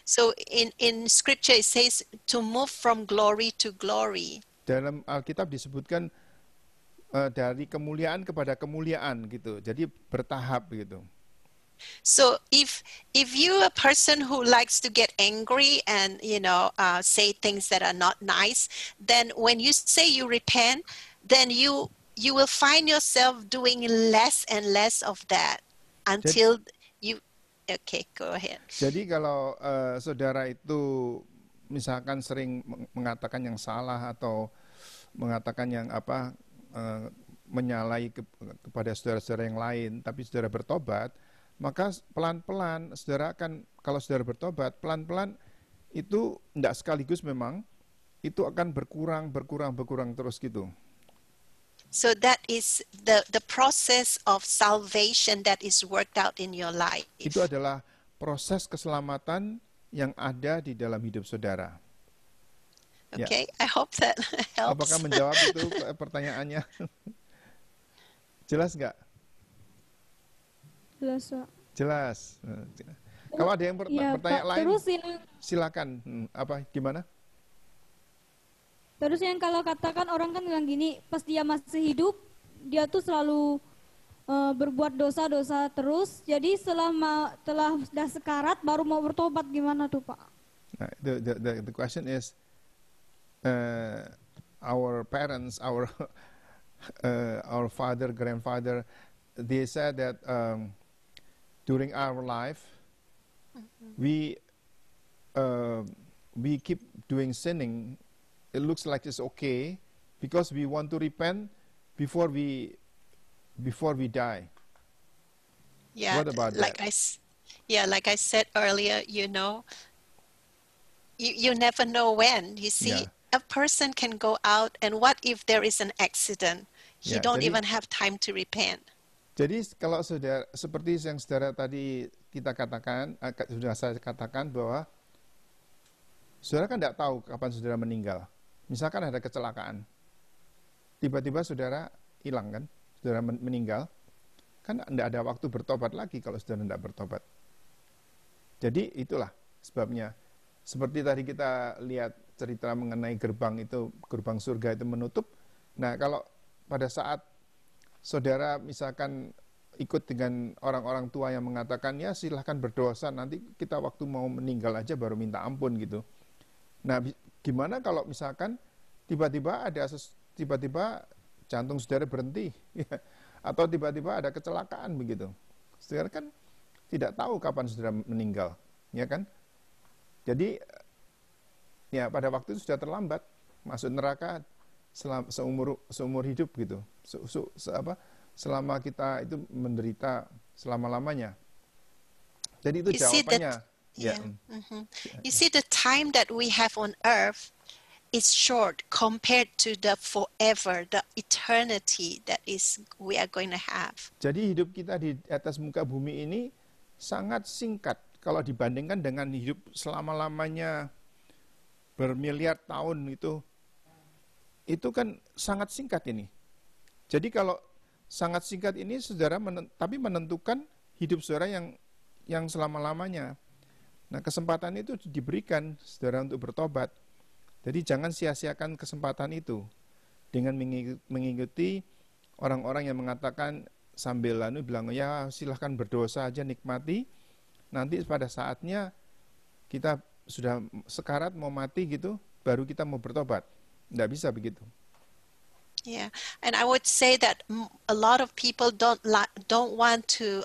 So in scripture it says to move from glory to glory.
Dalam Alkitab disebutkan dari kemuliaan kepada kemuliaan gitu. Jadi bertahap gitu.
So if you a person who likes to get angry and say things that are not nice, then when you say you repent, then you will find yourself doing less and less of that until you. Okay, go ahead.
Jadi kalau saudara itu misalkan sering mengatakan yang salah atau mengatakan yang menyalahi kepada saudara-saudara yang lain, tapi saudara bertobat, maka pelan-pelan saudara akan, kalau saudara bertobat, pelan-pelan itu tidak sekaligus memang, itu akan berkurang terus gitu.
So that is the process of salvation that is worked out in your life.
Itu adalah proses keselamatan yang ada di dalam hidup saudara.
Okay, ya. I hope that helps.
Apakah menjawab itu pertanyaannya? Jelas nggak?
Jelas, Pak.
Jelas. Kalau ada yang bertanya lain, silakan. Gimana?
Terus yang kalau katakan orang kan bilang gini, pas dia masih hidup, dia tuh selalu berbuat dosa-dosa terus. Jadi setelah sudah sekarat baru mau bertobat, gimana tuh Pak?
Nah, the question is, our parents, our father, grandfather, they said that during our life, we keep doing sinning. It looks like it's okay because we want to repent before we die.
Yeah,
what about that?
Like I said earlier, you never know when. You see, a person can go out, and what if there is an accident? He don't even have time to repent.
Jadi kalau saudara, seperti yang saudara tadi kita katakan, sudah saya katakan bahwa saudara kan tidak tahu kapan saudara meninggal. Misalkan ada kecelakaan, tiba-tiba saudara hilang kan, saudara meninggal, kan tidak ada waktu bertobat lagi kalau saudara tidak bertobat. Jadi itulah sebabnya. Seperti tadi kita lihat cerita mengenai gerbang surga itu menutup. Nah kalau pada saat saudara misalkan ikut dengan orang-orang tua yang mengatakan, ya silahkan berdosa, nanti kita waktu mau meninggal aja baru minta ampun gitu. Nah gimana kalau misalkan tiba-tiba jantung saudara berhenti, atau tiba-tiba ada kecelakaan begitu. Saudara kan tidak tahu kapan saudara meninggal, ya kan? Jadi ya pada waktu itu sudah terlambat, masuk neraka seumur hidup gitu. Selama kita itu menderita selama-lamanya. Jadi itu jawabannya.
You see, the time that we have on earth is short compared to the forever, the eternity that is we are going to have.
Jadi hidup kita di atas muka bumi ini sangat singkat kalau dibandingkan dengan hidup selama-lamanya bermiliar tahun itu kan sangat singkat ini. Jadi kalau sangat singkat ini saudara tapi menentukan hidup saudara yang selama-lamanya. Nah, kesempatan itu diberikan saudara untuk bertobat. Jadi jangan sia-siakan kesempatan itu. dengan mengikuti orang-orang yang mengatakan sambil bilang ya silahkan berdosa aja, nikmati, nanti pada saatnya kita sudah sekarat mau mati gitu, baru kita mau bertobat. Nggak bisa begitu.
Yeah, and I would say that a lot of people don't want to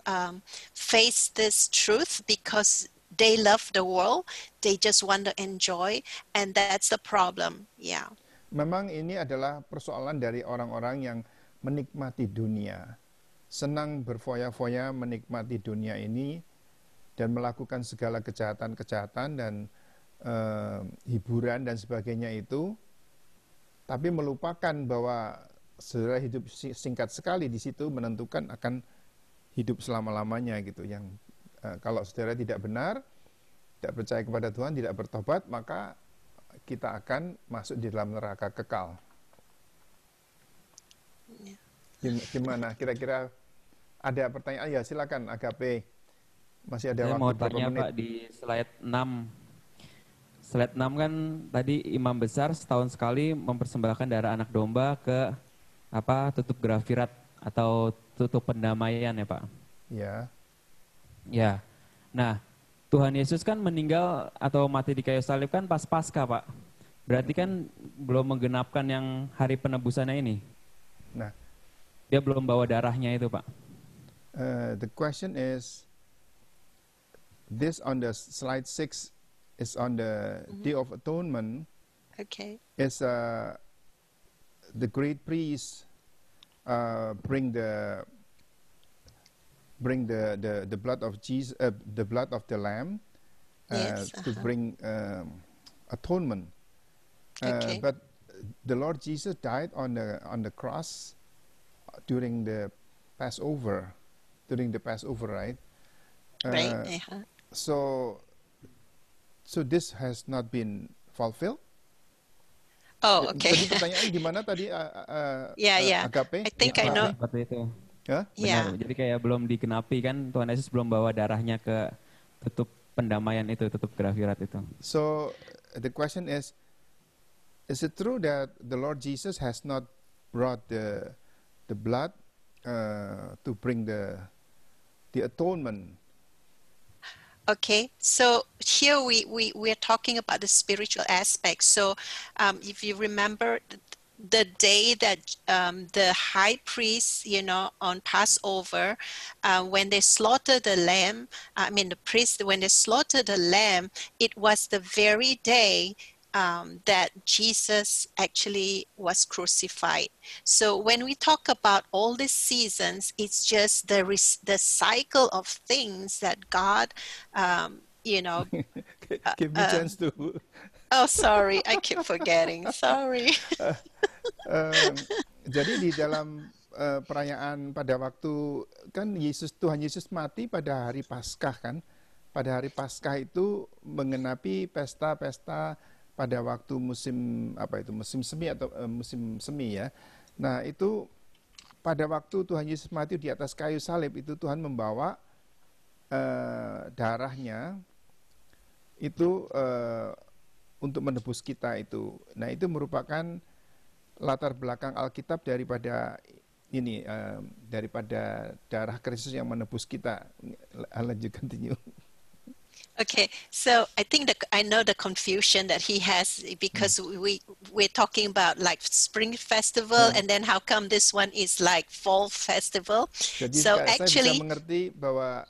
face this truth because they love the world. They just want to enjoy, and that's the problem. Yeah.
Memang ini adalah persoalan dari orang-orang yang menikmati dunia, senang berfoya-foya menikmati dunia ini dan melakukan segala kejahatan-kejahatan dan hiburan dan sebagainya itu. Tapi melupakan bahwa sejarah hidup singkat sekali di situ menentukan akan hidup selama-lamanya gitu. Yang kalau saudara tidak benar, tidak percaya kepada Tuhan, tidak bertobat, maka kita akan masuk di dalam neraka kekal. Gimana? Kira-kira ada pertanyaan? Ya silakan Agape. Masih ada
Saya
waktu
mau
berapa
tanya
menit?
Pak di slide 6. Slide 6 kan tadi imam besar setahun sekali mempersembahkan darah anak domba ke tutup grafirat atau tutup pendamaian ya Pak.
Ya.
Ya. Nah, Tuhan Yesus kan meninggal atau mati di kayu salib kan pas Paskah Pak. Berarti kan belum menggenapkan yang hari penebusannya ini.
Nah,
dia belum bawa darahnya itu Pak.
The question is, this on the slide 6 is on the Day of Atonement.
Okay.
Is the great priest bring the blood of Jesus, the blood of the lamb,
Yes,
to bring atonement.
Okay.
But the Lord Jesus died on the cross during the Passover, right?
Right.
So this has not been fulfilled.
Oh, okay.
Jadi pertanyaan gimana tadi?
Yeah.
Agape?
I think
Ya,
I know.
seperti itu.
Hah?
Benar.
Yeah.
Jadi kayak belum digenapi kan Tuhan Yesus belum bawa darahnya ke tutup pendamaian itu, tutup grafirat itu.
So the question is it true that the Lord Jesus has not brought the blood to bring the atonement?
Okay, so here we're talking about the spiritual aspect. So if you remember the day that the high priest, on Passover, when they slaughtered the lamb, the priest, when they slaughtered the lamb, it was the very day that Jesus actually was crucified. So when we talk about all these seasons, it's just the cycle of things that God,
Give me chance to.
Oh, sorry, I keep forgetting. Sorry.
Jadi di dalam perayaan pada waktu kan Tuhan Yesus mati pada hari Paskah kan. Pada hari Paskah itu mengenapi pesta-pesta pada waktu musim semi atau musim semi ya. Nah, itu pada waktu Tuhan Yesus mati di atas kayu salib itu Tuhan membawa darahnya itu untuk menebus kita itu. Nah, itu merupakan latar belakang Alkitab daripada ini daripada darah Kristus yang menebus kita. Lanjut, continue.
Okay, so I think I know the confusion that he has because we're talking about like spring festival and then how come this one is like fall festival?
Jadi
So
saya
actually,
bisa mengerti bahwa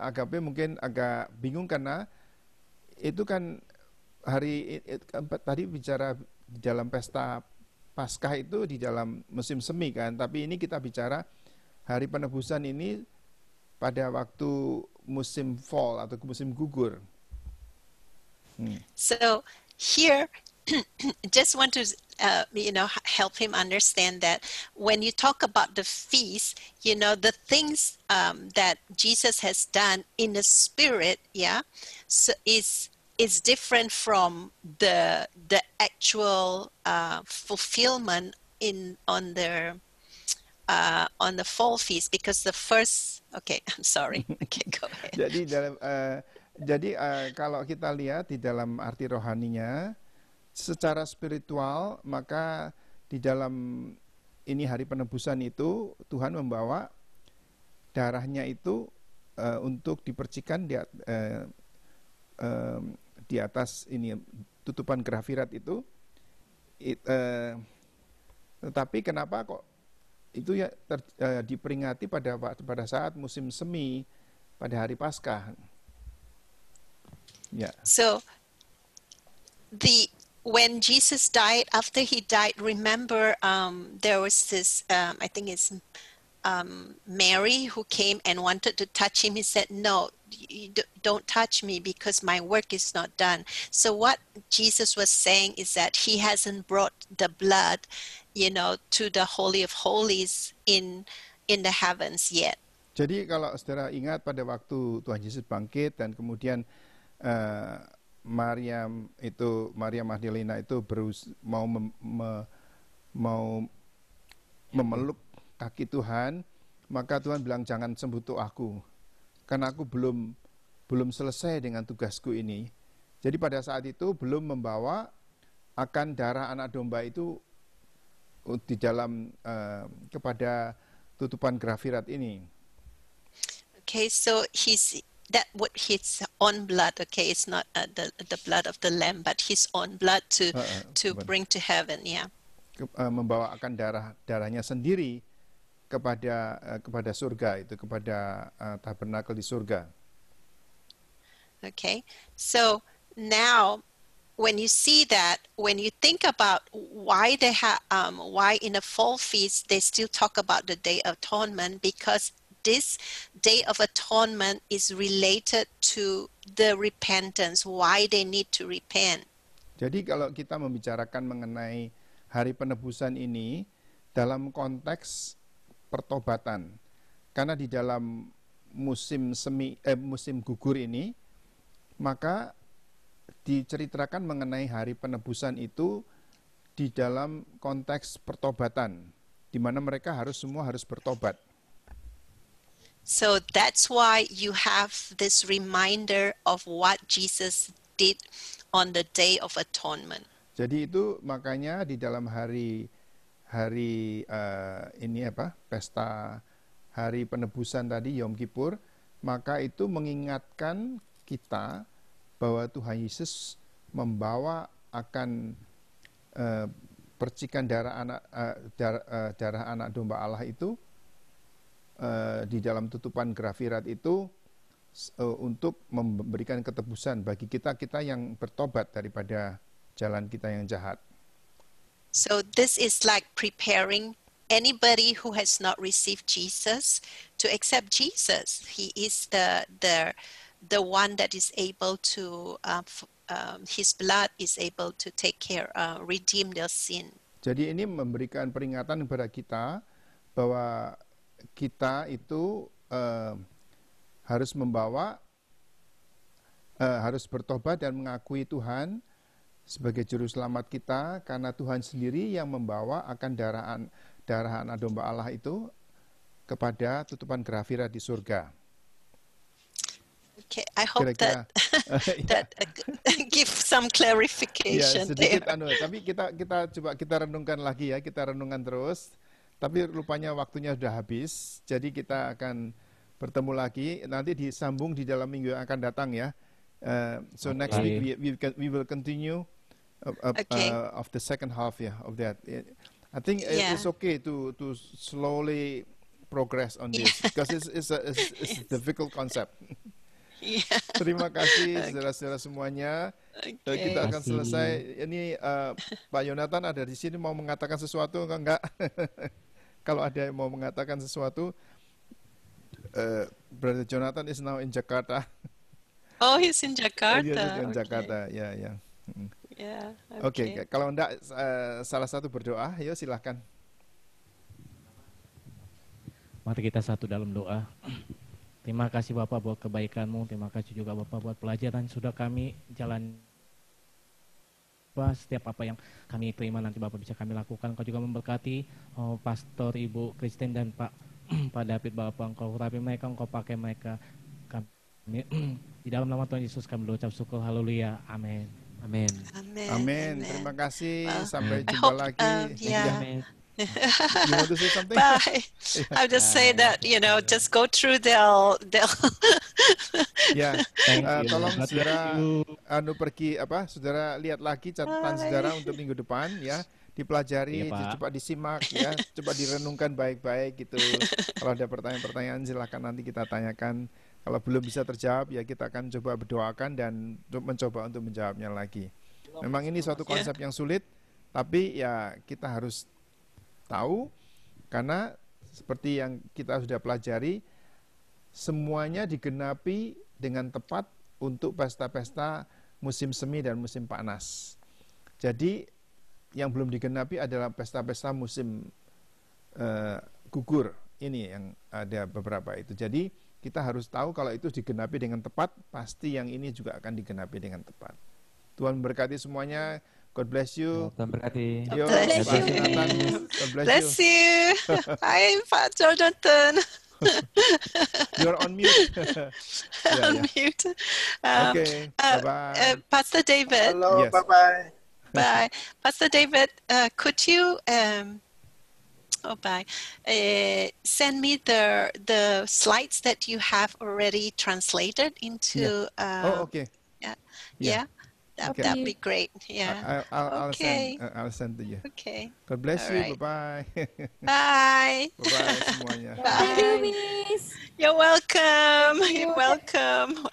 Agape mungkin agak bingung karena itu kan tadi bicara di dalam pesta Paskah itu di dalam musim semi kan, tapi ini kita bicara hari penebusan ini pada waktu musim fall atau musim gugur.
So here, just want to help him understand that when you talk about the feast, the things that Jesus has done in the spirit, so is different from the actual fulfillment on the fall feast, because the first. Okay, I'm sorry. Okay, go ahead.
Jadi kalau kita lihat di dalam arti rohaninya, secara spiritual maka di dalam ini hari penebusan itu Tuhan membawa darahnya itu untuk dipercikan di atas ini tutupan grafirat itu. Tetapi kenapa kok itu ya diperingati pada saat musim semi pada hari Paskah? Ya.
So when Jesus died, after he died, remember there was this I think it's Mary who came and wanted to touch him. He said, "No, don't touch me because my work is not done." So what Jesus was saying is that he hasn't brought the blood, to the Holy of Holies in the heavens yet.
Jadi kalau saudara ingat pada waktu Tuhan Yesus bangkit dan kemudian Maria Magdalena itu mau memeluk kaki Tuhan, maka Tuhan bilang jangan sentuh aku, karena aku belum selesai dengan tugasku ini. Jadi pada saat itu belum membawa akan darah anak domba itu di dalam kepada tutupan grafirat ini.
Okay, so his own blood. Okay, it's not the blood of the lamb, but his own blood to bring to heaven. Yeah.
Membawa akan darahnya sendiri kepada surga itu, kepada tabernakel di surga.
Okay, so now when you see that, when you think about why why in the fall feast they still talk about the Day of Atonement, because this Day of Atonement is related to the repentance, why they need to repent.
Jadi kalau kita membicarakan mengenai hari penebusan ini dalam konteks pertobatan, karena di dalam musim gugur ini, maka diceritakan mengenai hari penebusan itu di dalam konteks pertobatan, di mana mereka semua harus bertobat.
So that's why you have this reminder of what Jesus did on the Day of Atonement.
Jadi itu makanya di dalam hari pesta hari penebusan tadi, Yom Kippur, maka itu mengingatkan kita bahwa Tuhan Yesus membawa akan percikan darah anak domba Allah itu di dalam tutupan grafirat itu untuk memberikan ketebusan bagi kita yang bertobat daripada jalan kita yang jahat.
So this is like preparing anybody who has not received Jesus to accept Jesus. He is the one that is able to his blood is able to take care, redeem their sin.
Jadi ini memberikan peringatan kepada kita bahwa kita itu harus harus bertobat dan mengakui Tuhan sebagai juru selamat kita, karena Tuhan sendiri yang membawa akan darah anak domba Allah itu kepada tutupan grafirat di surga.
Okay, I hope that give some clarification.
Ya, sedikit tapi kita renungkan lagi ya, kita renungkan terus. Tapi rupanya waktunya sudah habis, jadi kita akan bertemu lagi, nanti disambung di dalam minggu yang akan datang ya. So next week we will continue of the second half of that. I think it's okay to slowly progress on this because it's a difficult concept.
Yeah.
Terima kasih saudara-saudara semuanya. Kita akan selesai. Ini Pak Yonatan ada di sini, mau mengatakan sesuatu enggak? Kalau ada yang mau mengatakan sesuatu, Brother Jonathan is now in Jakarta.
Oh, he's in Jakarta.
Dia in Jakarta, ya.
Yeah.
Oke, kalau enggak salah satu berdoa, yuk silahkan.
Mari kita satu dalam doa. Terima kasih Bapak buat kebaikan-Mu, terima kasih juga Bapak buat pelajaran sudah kami jalan. Setiap apa yang kami terima nanti Bapak bisa kami lakukan. Kau juga memberkati Pastor Ibu Kristen dan Pak David, Bapak Engkau urapi mereka, Engkau pakai mereka. Kami di dalam nama Tuhan Yesus kami berucap syukur, haleluya, amin.
Amin.
Amen.
Amin. Terima kasih.
Well,
Sampai
I
jumpa
hope,
lagi.
Thank you,
yeah.
Ahmed.
You want to say something?
Bye. I'll just say that, just go through they'll
Ya,
Thank you.
tolong
God bless
saudara
you.
saudara lihat lagi catatan saudara untuk minggu depan ya, dipelajari,
Iya, Pak.
coba disimak ya, coba direnungkan baik-baik gitu. Kalau ada pertanyaan-pertanyaan silahkan nanti kita tanyakan. Kalau belum bisa terjawab ya kita akan coba berdoakan dan mencoba untuk menjawabnya lagi. Memang ini suatu konsep yang sulit, tapi ya kita harus tahu karena seperti yang kita sudah pelajari, semuanya digenapi dengan tepat untuk pesta-pesta musim semi dan musim panas. Jadi yang belum digenapi adalah pesta-pesta musim gugur. Ini yang ada beberapa itu. Jadi kita harus tahu kalau itu digenapi dengan tepat, pasti yang ini juga akan digenapi dengan tepat. Tuhan memberkati semuanya. God bless you.
Tuhan berkati.
Yo,
bless
Pak
you.
Sinatan. God bless
bless
you.
you. Hi, Pak Jonathan.
You're on mute. Ya,
On
ya.
mute.
Oke, bye-bye.
Pastor David.
Hello,
Yes.
bye-bye.
Bye. Pastor David, could you send me the slides that you have already translated into
Oh, okay.
yeah.
Okay.
That'd be great. Yeah. Okay.
I'll send to you.
Okay.
God bless
All
you.
right.
Bye-bye.
Bye.
Bye-bye semuanya.
Thank you,
Bye.
Miss.
You're welcome. You're welcome.